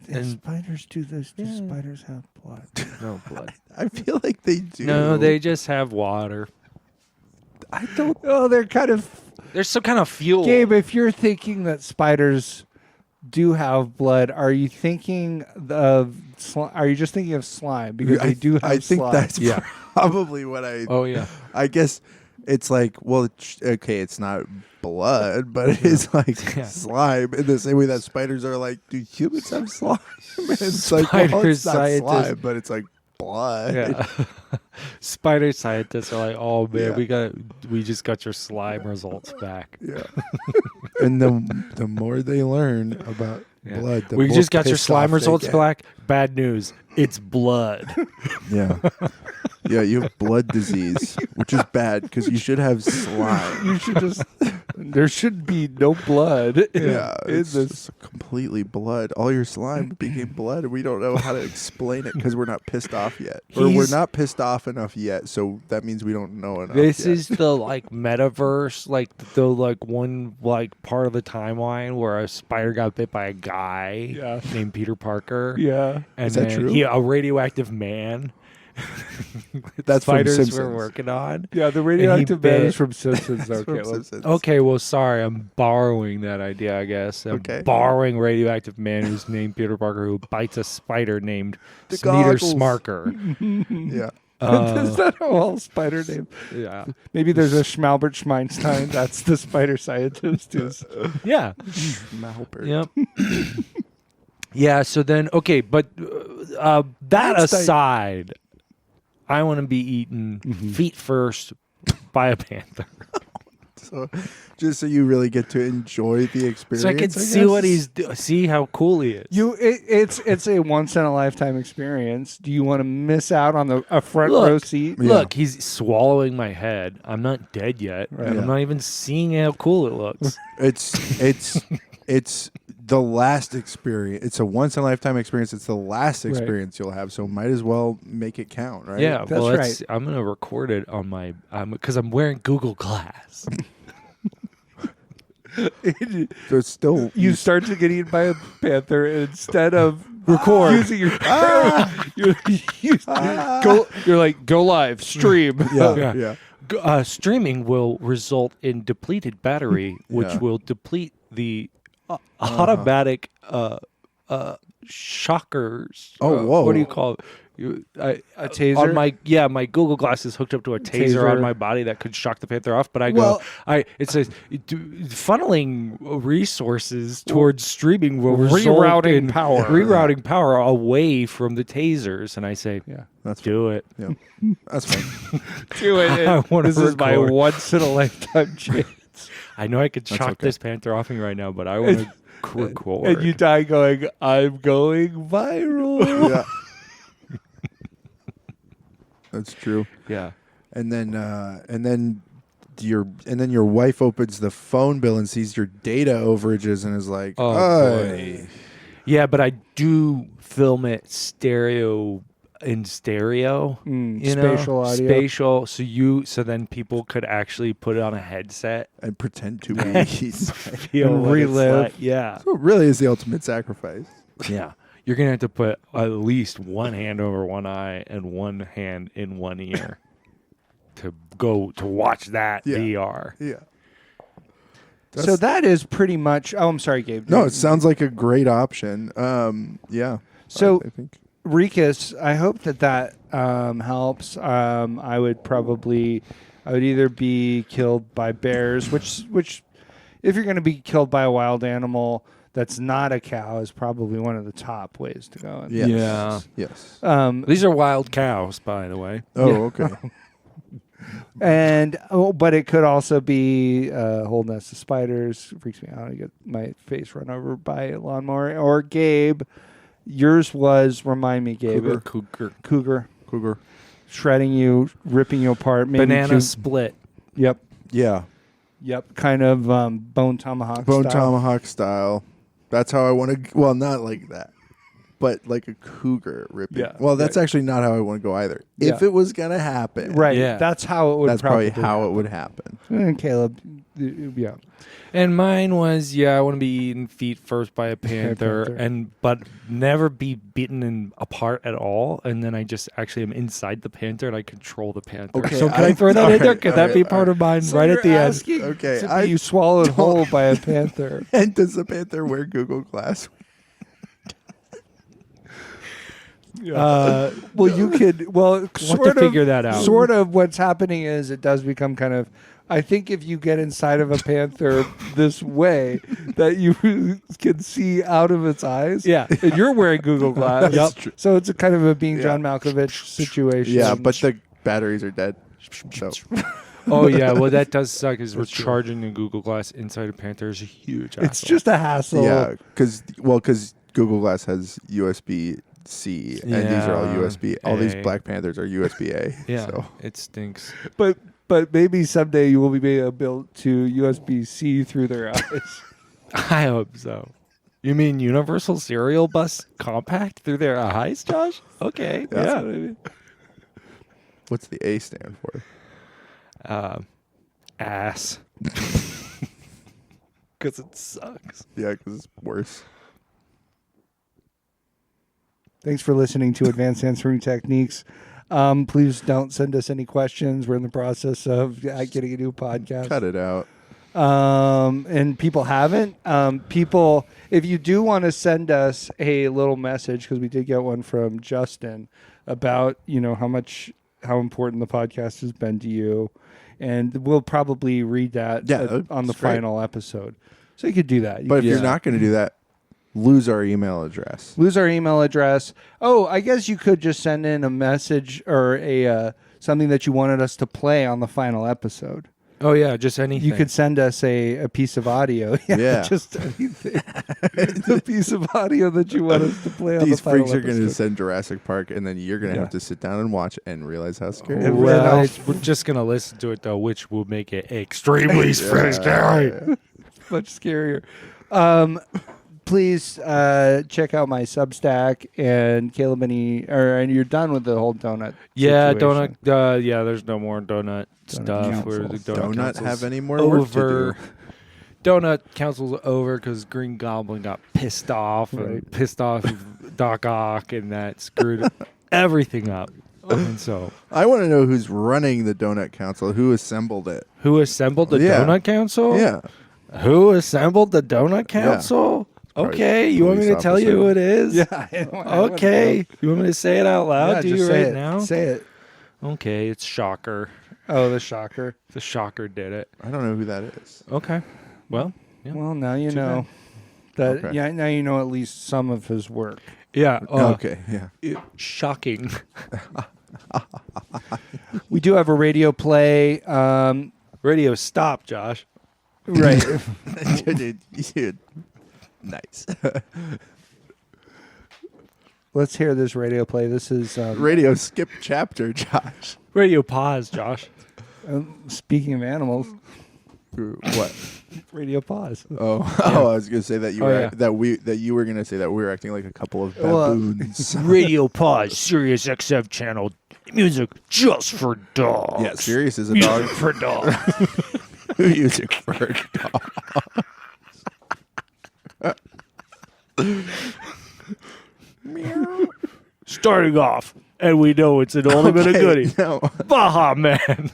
And Spiders do this. Do spiders have blood? no blood. I feel like they do. No, they just have water. I don't. Oh, they're kind of. There's some kind of fuel. Gabe, if you're thinking that spiders do have blood, are you thinking of? Are you just thinking of slime because they do have I think slime? that's Yeah. probably what I. Oh yeah. I guess It's like, well, okay, it's not blood, but it is like slime. In the same way that spiders are like, do humans have slime? And it's like, well, it's not slime, but it's like blood. Yeah. Spider scientists are like, oh man, we just got your slime results back. Yeah. And the more they learn about blood, the we more just got your pissed slime off results they get. back. Bad news. It's blood. Yeah. Yeah, you have blood disease, which is bad because you should have slime. You should just. There should be no blood. Yeah, in it's this. just completely blood. All your slime became blood, and we don't know how to explain it because we're not pissed off yet, or we're not pissed off enough yet. So that means we don't know enough. This yet. is the like metaverse, like the like one like part of the timeline where a spider got bit by a guy named Peter Parker. Yeah. And Is that then true? a radioactive man. That's from spiders Simpsons. we're working on. Yeah, the radioactive man bit- is from Simpsons. It's from Okay, well, Simpsons. Okay, well, sorry, I'm borrowing that idea, I guess. I'm Okay. borrowing radioactive man who's named Peter Parker who bites a spider named The Sneeder goggles. Smarker. Yeah. is that how all spider name? Yeah. Maybe there's a Schmalbert Schmeinstein. That's the spider scientist. Yeah. Malbert. Yep. Yeah, so then, okay, but that Einstein. aside, I want to be eaten feet first by a panther. So, just so you really get to enjoy the experience. So I can see what see how cool he is. It's a once in a lifetime experience. Do you want to miss out on a front row seat? Look, he's swallowing my head. I'm not dead yet. Right. And I'm not even seeing how cool it looks. It's the last experience. It's a once in a lifetime experience. It's the last experience you'll have. So might as well make it count, right? Yeah, That's well, right. I'm gonna record it on my because I'm wearing Google Glass. So it's still You start to get eaten by a panther, and instead of using your you're like go live stream. yeah. Streaming will result in depleted battery, which will deplete the automatic shockers. Oh, whoa. What do you call it? A taser? On my Google Glass is hooked up to a taser on my body that could shock the panther off. But it says funneling resources towards streaming will result in rerouting power away from the tasers. And I say, That's do it. Yeah, that's fine. Do it. I wanna This is my record. once in a lifetime chance. I know I could shock this panther off me right now, but I want to record. And you die going, I'm going viral. Yeah, that's true. yeah. And then your wife opens the phone bill and sees your data overages and is like, Oh, "Hey." Yeah, but I do film it in stereo, Spatial audio. spatial. So then people could actually put it on a headset and pretend to be. feel And what it's relive. like. Yeah, So it really is the ultimate sacrifice. yeah. You're gonna have to put at least one hand over one eye and one hand in one ear to go to watch that VR. Yeah. So that is pretty much. Oh, I'm sorry, Gabe. No, it sounds like a great option. Yeah. So I think. REEKUS, I hope that helps. I would either be killed by bears, which if you're going to be killed by a wild animal that's not a cow is probably one of the top ways to go. Yes. Yeah. Yes. These are wild cows, by the way. Oh, okay. But it could also be a whole nest of spiders. Freaks me out. I get my face run over by a lawnmower. Or Gabe, yours was, remind me, Gabe. Cougar. Shredding you, ripping you apart. Maybe Banana split. Yep. Yeah. Yep. Kind of bone tomahawk Bone style. tomahawk style. That's how I want to. Well, not like that, but like a cougar ripping. Yeah. Well, that's actually not how I want to go either. Yeah. If it was gonna happen, Right. Yeah. That's how it would that's probably how it would happen. And Caleb, yeah. And mine was, I want to be eaten feet first by a panther, but never be beaten apart at all. And then I just actually am inside the panther and I control the panther. Okay, So can I throw that in there? alright, Could that be part of mine right at the end? Okay, You swallowed whole by a panther. And does the panther wear Google Glass? Well, you could. Well, to figure that out. Sort of. What's happening is it does become kind of. I think if you get inside of a panther this way, that you can see out of its eyes. Yeah. And you're wearing Google Glass. Yep. So it's a kind of a being John Malkovich situation. Yeah, but the batteries are dead. So Oh yeah, well that does suck. Because recharging a Google Glass inside a Panther is a huge hassle. it's just a hassle. yeah, because Google Glass has USB-C, and these are all USB. All these A. Black Panthers are USB-A. Yeah, So. it stinks. But maybe someday you will be able to USB-C through their eyes. I hope so. You mean Universal Serial Bus Compact through their eyes, Josh? Okay, Yeah. yeah. What I mean. What's the A stand for? Ass. Because it sucks. Yeah, because it's worse. Thanks for listening to Advanced Answering Techniques. Please don't send us any questions. We're in the process of getting a new podcast. Cut it out. And people haven't. People, if you do want to send us a little message, because we did get one from Justin about, how important the podcast has been to you. And we'll probably read that on the final episode. So you could do that. But if you're not going to do that, lose our email address. Lose our email address. Oh, I guess you could just send in a message or a something that you wanted us to play on the final episode. Oh yeah, just anything. You could send us a piece of audio. Yeah. Just anything. The piece of audio that you want us to play on the These final freaks are going to episode. send Jurassic Park, and then you're going to have to sit down and watch and realize how scary it is. Well, we're just gonna listen to it though, which will make it extremely scary. Much scarier. Please check out my Substack and Caleb and you're done with the whole donut. Yeah, situation. donut. Yeah, there's no more donut stuff. Council. Where the Donut Council's have any more work to over. do. Donut Council's over because Green Goblin got pissed off and pissed off Doc Ock, and that screwed everything up. And so, I want to know who's running the Donut Council. Who assembled it? who assembled the Yeah. Donut Council? Yeah. Who assembled the Donut Council? Probably Okay, you want me to police tell you who it is? Yeah. I wanna Okay, know. you want me to say it out loud Yeah, to just you say right it. now? Say it. Okay, it's Shocker. Oh, the shocker. The Shocker did it. I don't know who that is. Okay, well, yeah. Well, now you Too know that. Okay. Yeah, now you know at least some of his work. Yeah. Okay, yeah. Shocking. We do have a radio play. Radio stop, Josh. Right. Dude, nice. Let's hear this radio play. This is Radio skip chapter, Josh. Radio pause, Josh. speaking of animals. What? Radio pause. Oh, I was gonna say that you were yeah. that you were gonna say that we were acting like a couple of baboons. Radio pause, Sirius XM channel. Music just for dogs. Yeah, Sirius is a dog. for dogs. Music for dogs. Starting off, and we know it's an only bit of goodie. No. Baja Man.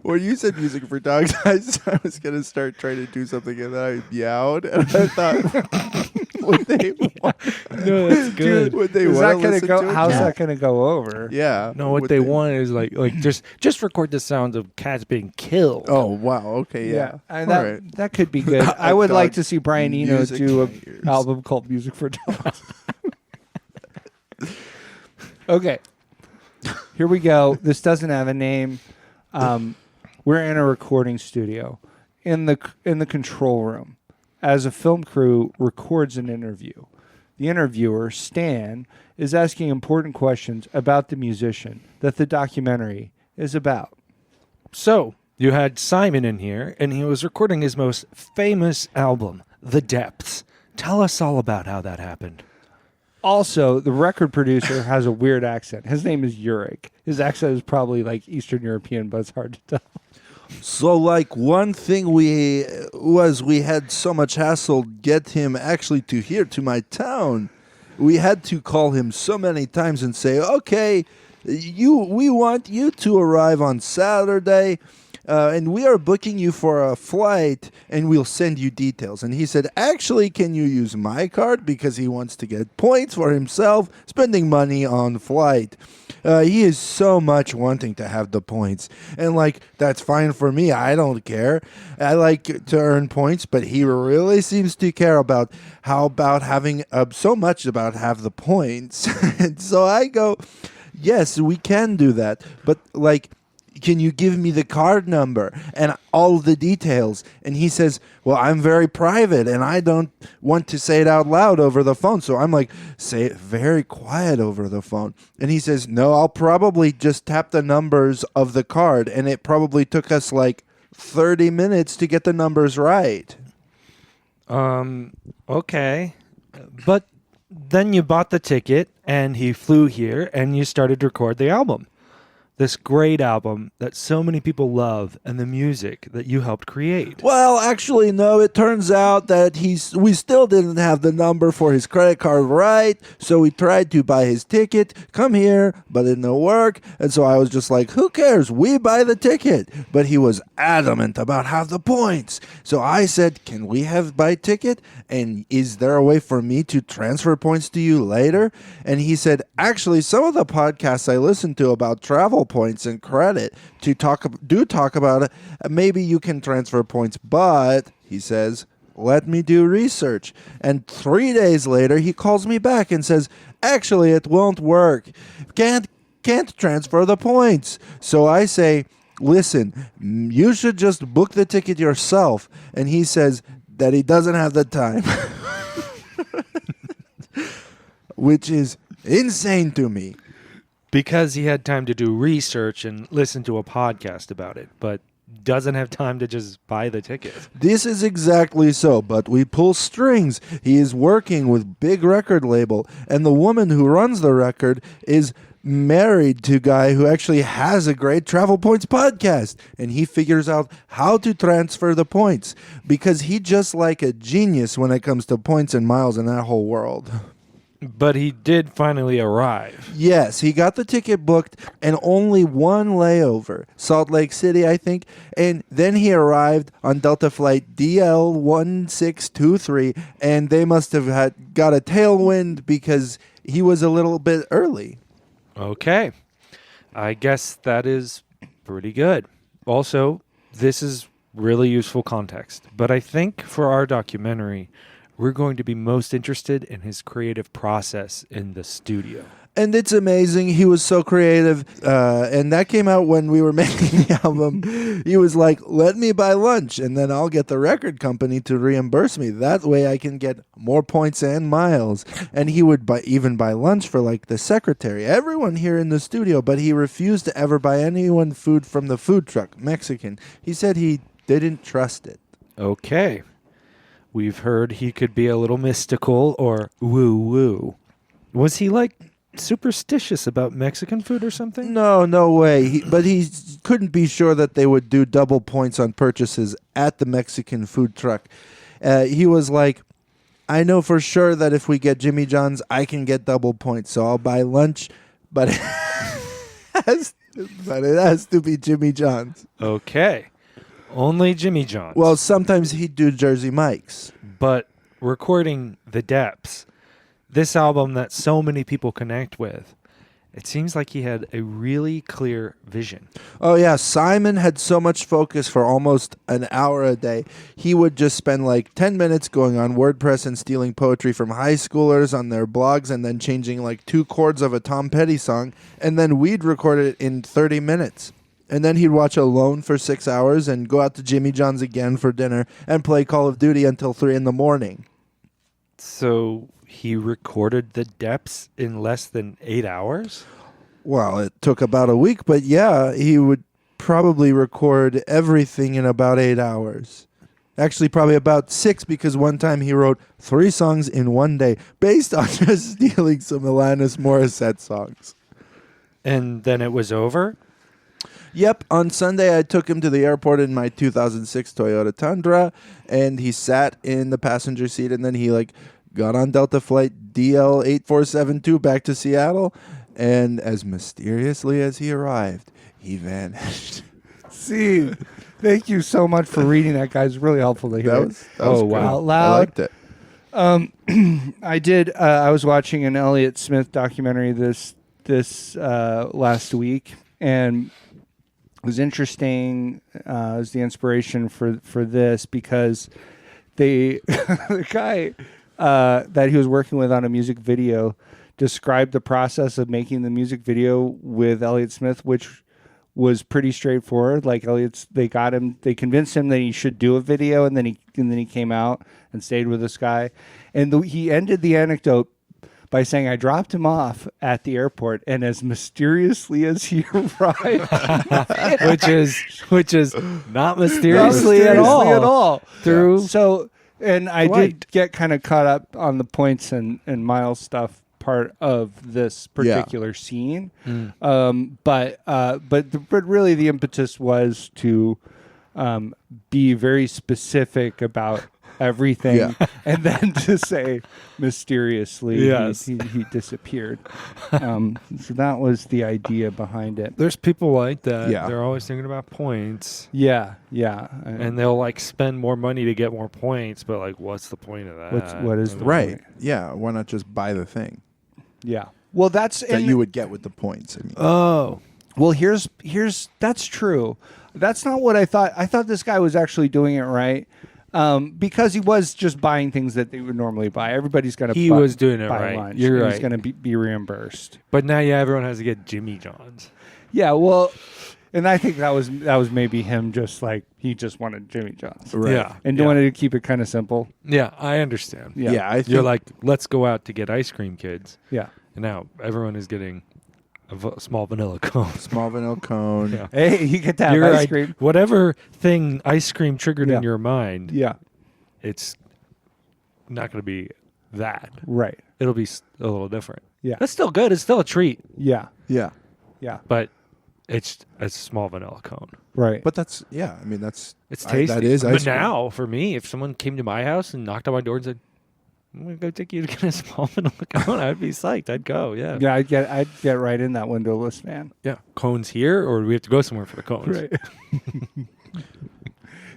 When you said music for dogs, I was gonna start trying to do something, and then I meowed, and I thought, would they? No, that's good. Would they Is that want to gonna listen go? to it? How's Yeah. that gonna go over? Yeah. No, what Would they want is like just record the sounds of cats being killed. Oh wow. Okay. Yeah. And All that right. that could be good. I would like Dog to see Brian Eno music do to my ears. an album called Music for Dogs. Okay, here we go. This doesn't have a name. We're in a recording studio in the control room as a film crew records an interview. The interviewer, Stan, is asking important questions about the musician that the documentary is about. So, you had Simon in here, and he was recording his most famous album, The Depths. Tell us all about how that happened. Also, the record producer has a weird accent. His name is Yurik. His accent is probably like Eastern European, but it's hard to tell. So, like, one thing we had so much hassle get him actually to here to my town. We had to call him so many times and say, okay, we want you to arrive on Saturday. and we are booking you for a flight, and we'll send you details. And he said, actually, can you use my card? Because he wants to get points for himself, spending money on flight. He is so much wanting to have the points. And, like, that's fine for me. I don't care. I like to earn points, but he really seems to care about having so much about have the points. And so I go, yes, we can do that. But, like, can you give me the card number and all the details? And he says, well, I'm very private and I don't want to say it out loud over the phone. So I'm like, say it very quiet over the phone. And he says, no, I'll probably just tap the numbers of the card. And it probably took us like 30 minutes to get the numbers right. Okay. But then you bought the ticket and he flew here and you started to record the album. This great album that so many people love and the music that you helped create. Well, actually, no. It turns out that we still didn't have the number for his credit card right, so we tried to buy his ticket, come here, but it didn't work. And so I was just like, who cares? We buy the ticket. But he was adamant about have the points. So I said, can we buy ticket? And is there a way for me to transfer points to you later? And he said, actually, some of the podcasts I listen to about travel points and credit talk about it. Maybe you can transfer points, but he says, let me do research. And 3 days later, he calls me back and says, actually, it won't work. Can't transfer the points. So I say, listen, you should just book the ticket yourself. And he says that he doesn't have the time, which is insane to me. Because he had time to do research and listen to a podcast about it, but doesn't have time to just buy the ticket. This is exactly so, but we pull strings. He is working with big record label, and the woman who runs the record is married to a guy who actually has a great Travel Points podcast, and he figures out how to transfer the points because he's just like a genius when it comes to points and miles in that whole world. But he did finally arrive. Yes, he got the ticket booked and only one layover, Salt Lake City, I think. And then he arrived on Delta Flight DL1623, and they must have got a tailwind because he was a little bit early. Okay. I guess that is pretty good. Also, this is really useful context. But I think for our documentary, we're going to be most interested in his creative process in the studio. And it's amazing. He was so creative. And that came out when we were making the album. He was like, let me buy lunch, and then I'll get the record company to reimburse me. That way I can get more points and miles. And he would even buy lunch for like the secretary, everyone here in the studio. But he refused to ever buy anyone food from the food truck, Mexican. He said he didn't trust it. Okay. We've heard he could be a little mystical or woo-woo. Was he like superstitious about Mexican food or something? No way. But he couldn't be sure that they would do double points on purchases at the Mexican food truck. He was like, I know for sure that if we get Jimmy John's, I can get double points. So I'll buy lunch, but it has to be Jimmy John's. Okay. Only Jimmy John's. Well, sometimes he'd do Jersey Mike's. But recording The Depths, this album that so many people connect with, it seems like he had a really clear vision. Oh, yeah. Simon had so much focus for almost an hour a day. He would just spend like 10 minutes going on WordPress and stealing poetry from high schoolers on their blogs and then changing like 2 chords of a Tom Petty song. And then we'd record it in 30 minutes. And then he'd watch Alone for 6 hours and go out to Jimmy John's again for dinner and play Call of Duty until 3 a.m. So he recorded The Depths in less than 8 hours? Well, it took about a week, but yeah, he would probably record everything in about 8 hours. Actually, probably about 6, because one time he wrote 3 songs in one day based on just stealing some Alanis Morissette songs. And then it was over? Yep, on Sunday I took him to the airport in my 2006 Toyota Tundra, and he sat in the passenger seat, and then he got on Delta Flight DL8472 back to Seattle, and as mysteriously as he arrived, he vanished. See, Thank you so much for reading that, guys. Really helpful to hear. That was Oh, good. wow. Out loud. I liked it. I did. I was watching an Elliott Smith documentary this last week, and it was interesting. As the inspiration for this because the guy that he was working with on a music video described the process of making the music video with Elliott Smith, which was pretty straightforward. Like they convinced him that he should do a video, and then he came out and stayed with this guy. And he ended the anecdote by saying, "I dropped him off at the airport, and as mysteriously as he arrived," which is not mysteriously at all. Through so, and I Right. did get kind of caught up on the points and Miles stuff part of this particular scene. But really the impetus was to be very specific about everything and then to say mysteriously Yes. he disappeared. So that was the idea behind it. There's people like that. Yeah. They're always thinking about points. Yeah. And they'll like spend more money to get more points, but like what's the point of that? what is the Right. point? Yeah. Why not just buy the thing Yeah. Well, that's that you would get with the points? I mean, Oh. Well, here's that's true. That's not what I thought. I thought this guy was actually doing it right. Because he was just buying things that they would normally buy. Everybody's going to He was doing it buy right. lunch. You're and right. He's going to be reimbursed. But now everyone has to get Jimmy John's. Yeah, well, and I think that was maybe him just like he just wanted Jimmy John's. right. Yeah. And wanted to keep it kind of simple. Yeah, I understand. Yeah. Yeah. I think You're like, let's go out to get ice cream, kids. Yeah. And now everyone is getting a small vanilla cone. small vanilla cone. Yeah. Hey, you get to have Your ice i- cream. Whatever thing ice cream triggered Yeah. in your mind, Yeah. it's not going to be that. Right. It'll be a little different. Yeah. That's still good. It's still a treat, Yeah. Yeah. Yeah. but it's a small vanilla cone. Right. But that's I mean that's It's I- tasty. that is But ice cream. now, for me, if someone came to my house and knocked on my door and said, "I'm gonna go take you to get a small vanilla cone," I'd be psyched. I'd go. Yeah. yeah, I'd get right in that windowless man. Yeah. Cones here, or do we have to go somewhere for the cones? Right.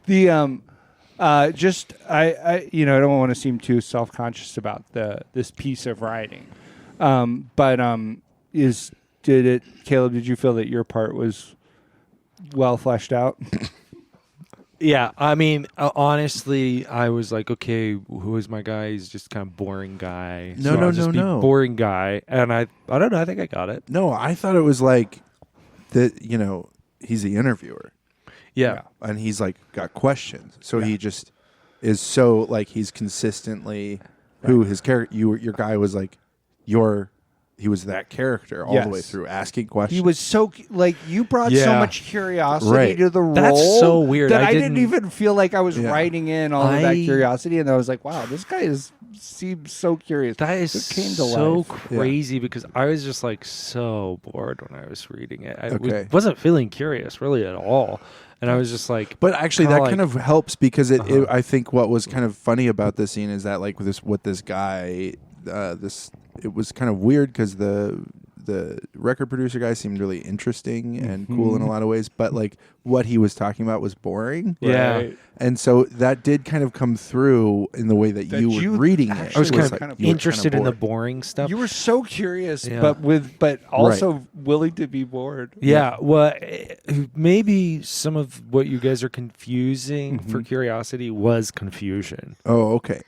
The I don't want to seem too self-conscious about this piece of writing. Caleb, did you feel that your part was well fleshed out? Yeah, I mean, honestly, I was like, okay, who is my guy? He's just kind of boring guy. No, no, I'll just no, be no. boring guy, and I don't know. I think I got it. No, I thought it was like that. He's the interviewer, Yeah, and he's like got questions, so he just is so like he's consistently who his character. Your guy was like he was that character all the way Yes. through, asking questions. He was so like you brought so Yeah. much curiosity Right. to the role. That's so weird. that I I didn't didn't- even feel like I was Yeah. writing in all of that I- curiosity, and I was like, wow, this guy seems so curious. that is It came to so life. crazy because I was just like so bored when I was reading it. I Okay. wasn't feeling curious really at all, and I was just like, But actually, kinda that like- kind of helps because it I think what was kind of funny about this scene is that like with this guy, it was kind of weird because the record producer guy seemed really interesting and cool in a lot of ways, but like what he was talking about was boring. Yeah. Right. And so that did kind of come through in the way that you you were reading it. actually I was It was kind kind of of interested in the bored. boring stuff. You were so curious, Yeah. but also willing to be bored. Yeah, well, maybe some of what you guys are confusing Mm-hmm. for curiosity was confusion. Oh, okay.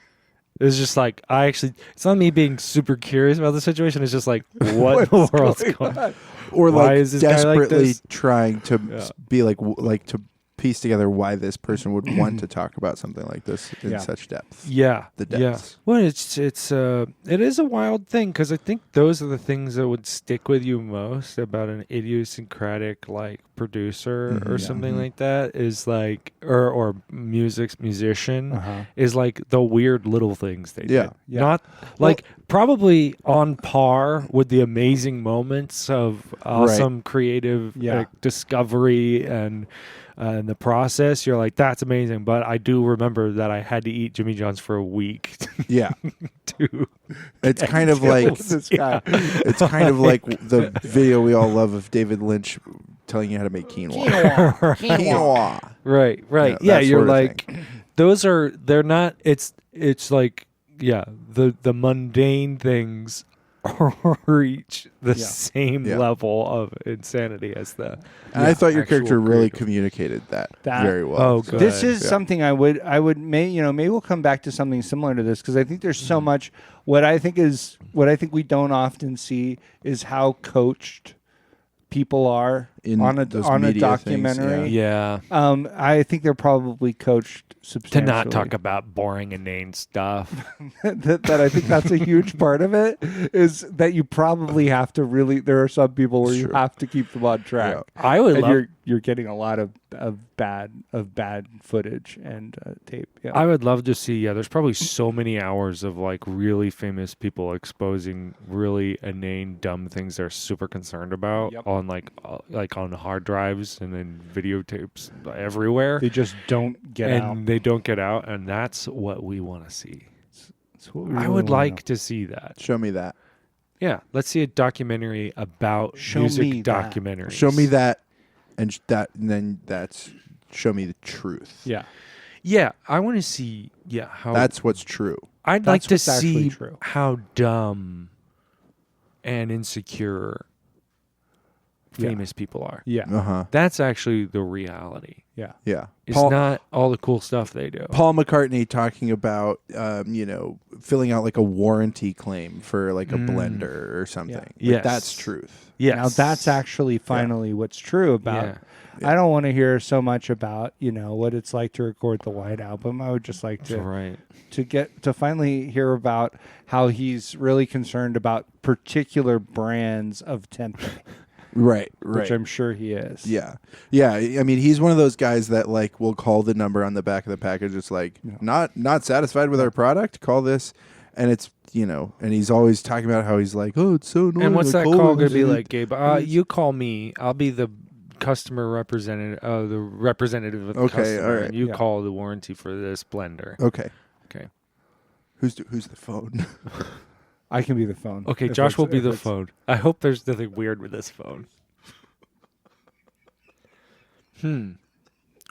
It was just like, it's not me being super curious about the situation. It's just like, what in the world's going on? Or Why like is this guy like desperately this? trying to Yeah. be like to piece together why this person would want to talk about something like this in Yeah. such depth. Yeah, The yeah. depths. Well, it is a wild thing because I think those are the things that would stick with you most about an idiosyncratic like producer or something like that is like or musician is like the weird little things they Yeah. did. Not like probably on par with the amazing moments of awesome creative discovery and the process. You're like, that's amazing, but I do remember that I had to eat Jimmy John's for a week Yeah. to It's kind of like This guy. it's kind of like the video we all love of David Lynch telling you how to make quinoa. Quinoa. Right. Yeah, Yeah, that you're sort of like they're not. It's like the mundane things reach the same Yeah. level of insanity as the. And I thought your actual character really creative. communicated that That- very well. Oh, So- good. This is Yeah. something I would maybe we'll come back to something similar to this because I think there's so much what I think we don't often see is how coached people are In on a those on a media documentary. things, Yeah. I think they're probably coached To substantially. not talk about boring, inane stuff. that I think that's a huge part of it is that you probably have to really. There are some people where you Sure. have to keep them on track. I would And love. you're getting a lot of bad footage and tape. Yeah. I would love to see. Yeah, there's probably so many hours of like really famous people exposing really inane, dumb things they're super concerned about Yep. on like on hard drives and then videotapes everywhere, They just don't get and out. they don't get out, and that's what we want to see. That's what we I really would wanna like to see that. Show me that. Yeah, let's see a documentary about Show music me that. documentaries. Show me that, and then that's show me the truth. know. Yeah. Yeah, I want to see. Yeah, how That's what's true. I'd like That's to what's actually see true. how dumb and insecure Yeah. famous people are. Yeah. Uh-huh. That's actually the reality. Yeah. Yeah. It's not all the cool stuff they do. Paul McCartney talking about, filling out like a warranty claim for like a blender or something. Like, Yes. that's truth. Yes. Now that's actually finally what's true about. Yeah. I don't want to hear so much about what it's like to record the White Album. I would just like to right. to finally hear about how he's really concerned about particular brands of tempeh, Right. which I'm sure he is. Yeah. Yeah. I mean, he's one of those guys that like will call the number on the back of the package. It's like not satisfied with our product. Call this, and it's and he's always talking about how he's like, oh, it's so annoying. And what's I that call call it, going to be and it- like, Gabe? You call me. I'll be the customer representative, the representative of the Okay, customer. all right. And you Yeah. call the warranty for this blender. Okay. Okay. Who's the phone? I can be the phone. Okay, If Josh it's- will be if the it's- phone. I hope there's nothing weird with this phone.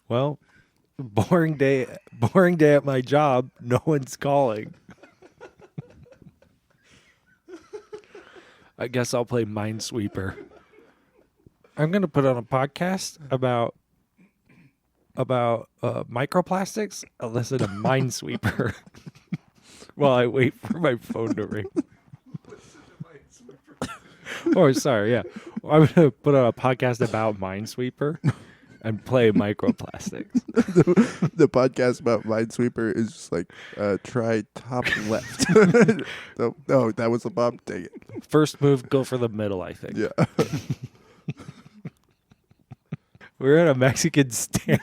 Well, boring day at my job. No one's calling. I guess I'll play Minesweeper. I'm gonna put on a podcast about microplastics. I'll listen to Minesweeper while I wait for my phone to ring. Oh, sorry, yeah. I'm gonna put on a podcast about Minesweeper and play microplastics. The podcast about Minesweeper is just like try top left. No, that was a bomb. Take it. First move, go for the middle, I think. Yeah. We're at a Mexican stand.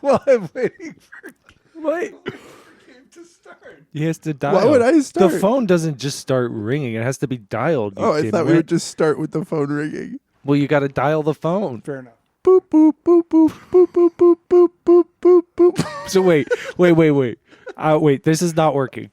While I'm waiting for What? Gabe to start. He has to dial. Why would I start? The phone doesn't just start ringing. It has to be dialed. you Oh, I thought we dimwit. would just start with the phone ringing. Well, you got to dial the phone. Fair enough. Boop boop boop boop boop boop boop boop boop boop boop. So wait. Wait, this is not working.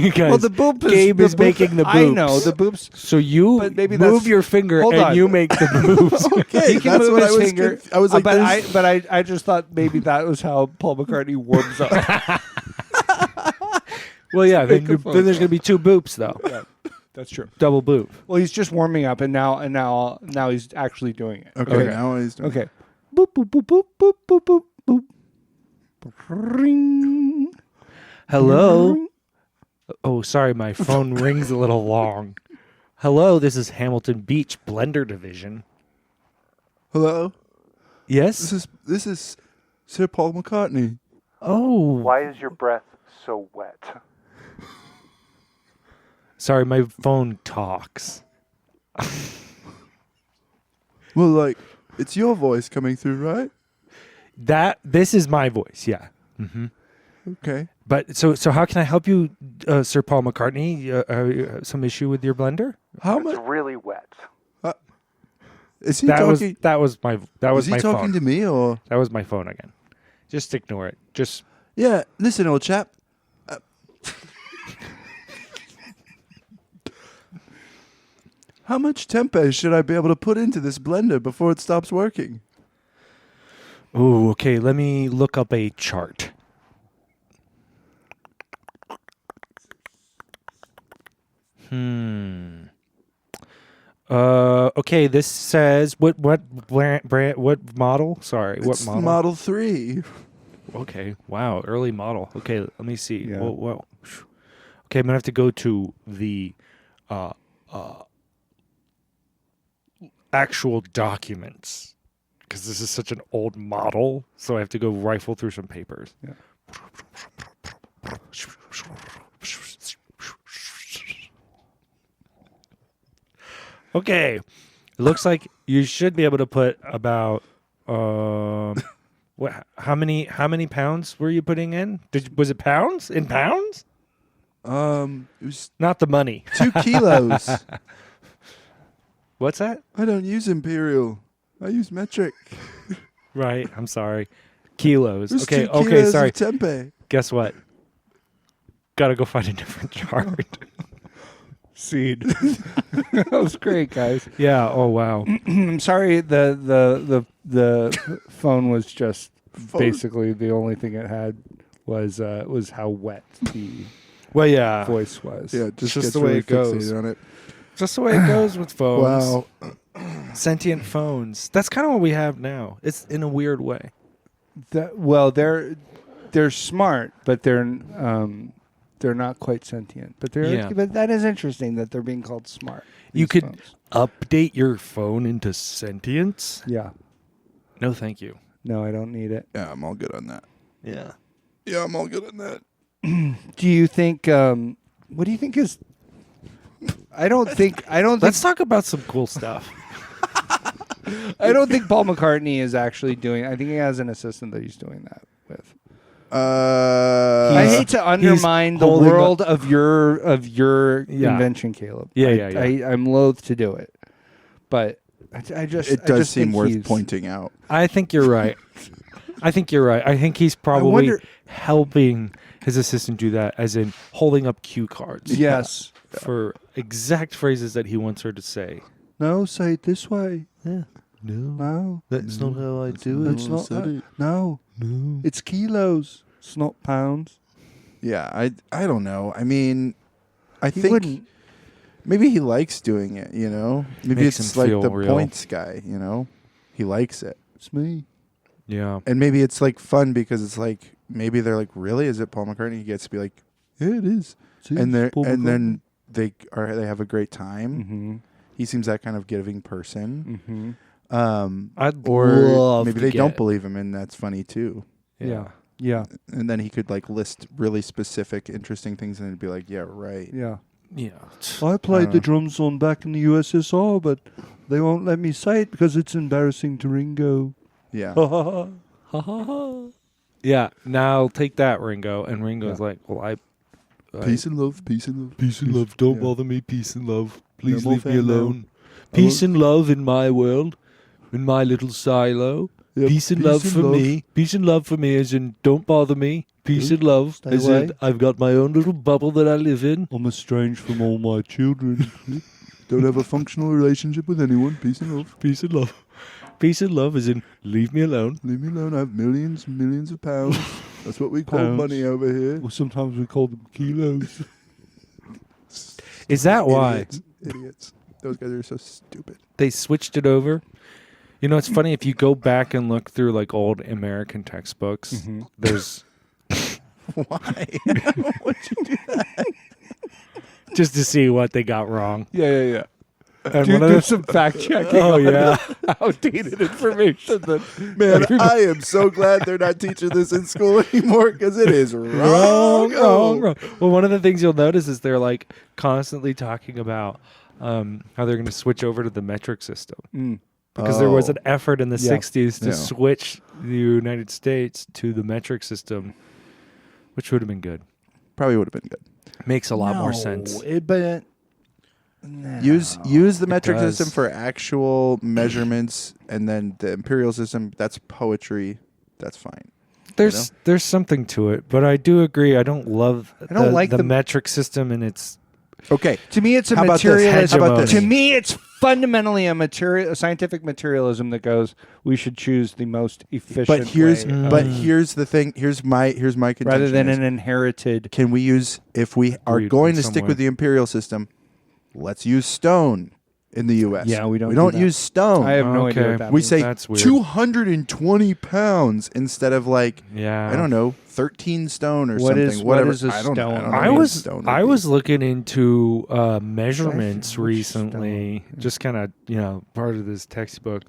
Because Well, the boop is Gabe is making the boops. I know the boops. So you But maybe move that's- your finger hold and on. you make the moves. Okay, He can that's move what his I was. finger. I was like, there's- but I just thought maybe that was how Paul McCartney warms up. Well, yeah. Then, make a phone there's going to be two boops though. Yeah, that's true. Double boop. Well, he's just warming up, and now he's actually doing it. Okay, now he's doing. Okay. Boop boop boop boop boop boop boop boop. Ring. Hello. Oh, sorry, my phone rings a little long. Hello, this is Hamilton Beach Blender Division. Hello, Yes. this is Sir Paul McCartney. Oh, Why is your breath so wet? sorry, my phone talks. Well, like it's your voice coming through, right? This is my voice. Yeah. Okay. But so how can I help you, Sir Paul McCartney? Some issue with your blender? How It's much really wet. is he That talking? was my is he my talking phone. to me or? That was my phone again. Just ignore it. Just Yeah. Listen, old chap. How much tempeh should I be able to put into this blender before it stops working? Ooh, okay. Let me look up a chart. Okay, this says what brand, what model? Sorry, what It's model? Model 3. Okay, wow, early model. Okay, let me see. Yeah. Whoa. Okay, I'm gonna have to go to the actual documents because this is such an old model. So I have to go rifle through some papers. Yeah. Okay, it looks like you should be able to put about what? How many pounds were you putting in? Was it pounds? In pounds? It was Not the money. 2 kilos. What's that? I don't use imperial. I use metric. Right. I'm sorry. Kilos. There's Okay. 2 Okay. kilos Sorry. of tempeh. Guess what? Gotta go find a different chart. Seed. That was great, guys. Yeah. Oh wow. I'm sorry. The phone was just basically the only thing it had was how wet the Well, yeah. voice was. Yeah, It's just just gets the way really it goes. fixated on it. Just the way it goes with phones. Wow. Sentient phones. That's kind of what we have now. It's in a weird way. Well, they're smart, but they're not quite sentient. But Yeah. but that is interesting that they're being called smart. You these could phones. update your phone into sentience? Yeah. No, thank you. No, I don't need it. Yeah, I'm all good on that. Yeah. Yeah, I'm all good on that. Do you think? What do you think is? I don't think. Let's talk about some cool stuff. I don't think Paul McCartney is actually doing. I think he has an assistant that he's doing that with. I hate to undermine the holding world of your Yeah. invention, Caleb. Yeah. I'm loath to do it, but I just it I does just seem think worth he's- pointing out. I think you're right. I think he's probably wonder- helping his assistant do that, as in holding up cue cards. Yes. For exact phrases that he wants her to say. No, say it this way. Yeah. No. No, That's not how I do it's not. No, No. it's kilos. It's not pounds. Yeah, I don't know. I mean, I He think wouldn't. maybe he likes doing it, you know? Maybe Makes it's him like feel the real. points guy, you know? He likes it. It's me. Yeah. And maybe it's like fun because it's like maybe they're like, really? Is it Paul McCartney? He gets to be like, yeah, it is. And then they have a great time. Mm-hmm. He seems that kind of giving person. Mm-hmm. I'd Or love maybe to they don't get- believe him, and that's funny too. Yeah. Yeah. And then he could like list really specific, interesting things, and it'd be like, yeah, right. Yeah. Yeah. I played the drums on back in the USSR, but they won't let me say it because it's embarrassing to Ringo. Yeah. Yeah. Now take that, Ringo. And Ringo's like, well, I Peace and love, peace and love. Peace and love. Don't Yeah. bother me. Peace and love. Please No more leave me fan mail. alone. Peace and love in my world, in my little silo. Yep. Peace and love for me. Peace and love for me, as in don't bother me. Peace and love, Stay as away. in I've got my own little bubble that I live in. I'm estranged from all my children. Don't have a functional relationship with anyone. Peace and love. Peace and love. Peace and love, as in leave me alone. Leave me alone. I have millions and millions of pounds. That's what we call Pounds. money over here. Well, sometimes we call them kilos. Is that why Idiots. Idiots. Those guys are so stupid. they switched it over? You know, it's funny if you go back and look through like old American textbooks. Mm-hmm. There's Why? Why'd you do that? just to see what they got wrong. Yeah. And Do one of do the- some fact checking. Oh yeah. Outdated information. Man, I am so glad they're not teaching this in school anymore because it is wrong. wrong. Well, one of the things you'll notice is they're like constantly talking about how they're going to switch over to the metric system because there was an effort in the Yeah. 60s to Yeah. switch the United States to the metric system, which would have been good. Probably would have been good. Makes a lot more sense. Use the metric does. system for actual measurements, and then the imperial system. That's poetry. That's fine. There's something to it, but I do agree. I don't love I don't like the the- metric system, and it's Okay. To me, it's a How about this? materialist. How about this? To me, it's fundamentally a scientific materialism that goes, we should choose the most efficient. But here's way here's the thing. Here's my contention. rather than is, an inherited. can we use, if we are Agreed going in to some stick way. with the imperial system, let's use stone in the U.S. Yeah, we don't We do don't that. use stone. I have no idea Okay. what that we means. say That's weird. 220 pounds instead of like Yeah. I don't know, 13 stone or What something. is- what whatever. is a I don't know. stone? I don't know I what a was stone would I be. was looking into measurements Which recently, just kind of part of this textbook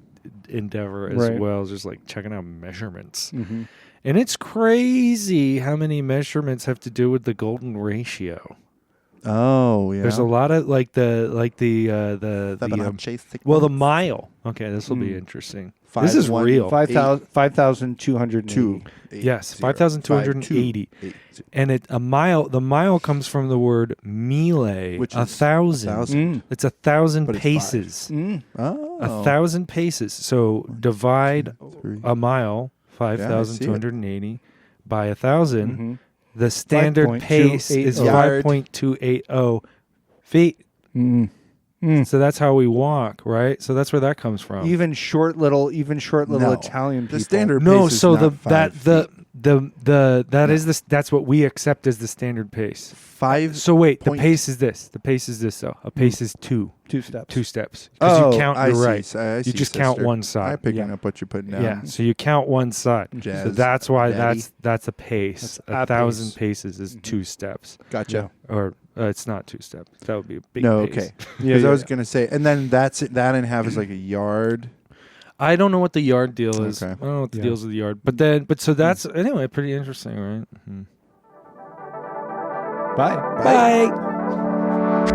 endeavor as Right. well, just like checking out measurements, Mm-hmm. and it's crazy how many measurements have to do with the golden ratio. Oh yeah. There's a lot of the the mile. Okay, this will be interesting. This is real. 5,280. Yes, 5,280. And the mile comes from the word mile, Which is 1,000. 1,000. It's 1,000 But it's paces. Oh. 1,000 paces. So divide Three. a mile, 5,280, by 1,000. Mm-hmm. The standard 5.280 pace is yard. 5.280 feet. So that's how we walk, right? So that's where that comes from. Even short little No. Italian people. The standard No, pace is so not 5 feet. that's what we accept as the standard pace. 5. So wait, the point- pace is this. The pace is this though. A pace is 2 steps. steps. Because Oh, you count I your see. right. I see, You just count sister. one I'm side. picking up what you're putting down. Yeah. So you count one side. So Jazz that's why daddy. that's a pace. That's a 1,000 pace. paces is 2 steps. Gotcha. Or it's not 2 steps. That would be a big No, pace. okay. Because I was gonna say, and then that and a half is like a yard. I don't know what the yard deal is. Okay. I don't know what the Yeah. deals with the yard. But so that's anyway pretty interesting, right? Bye. Bye.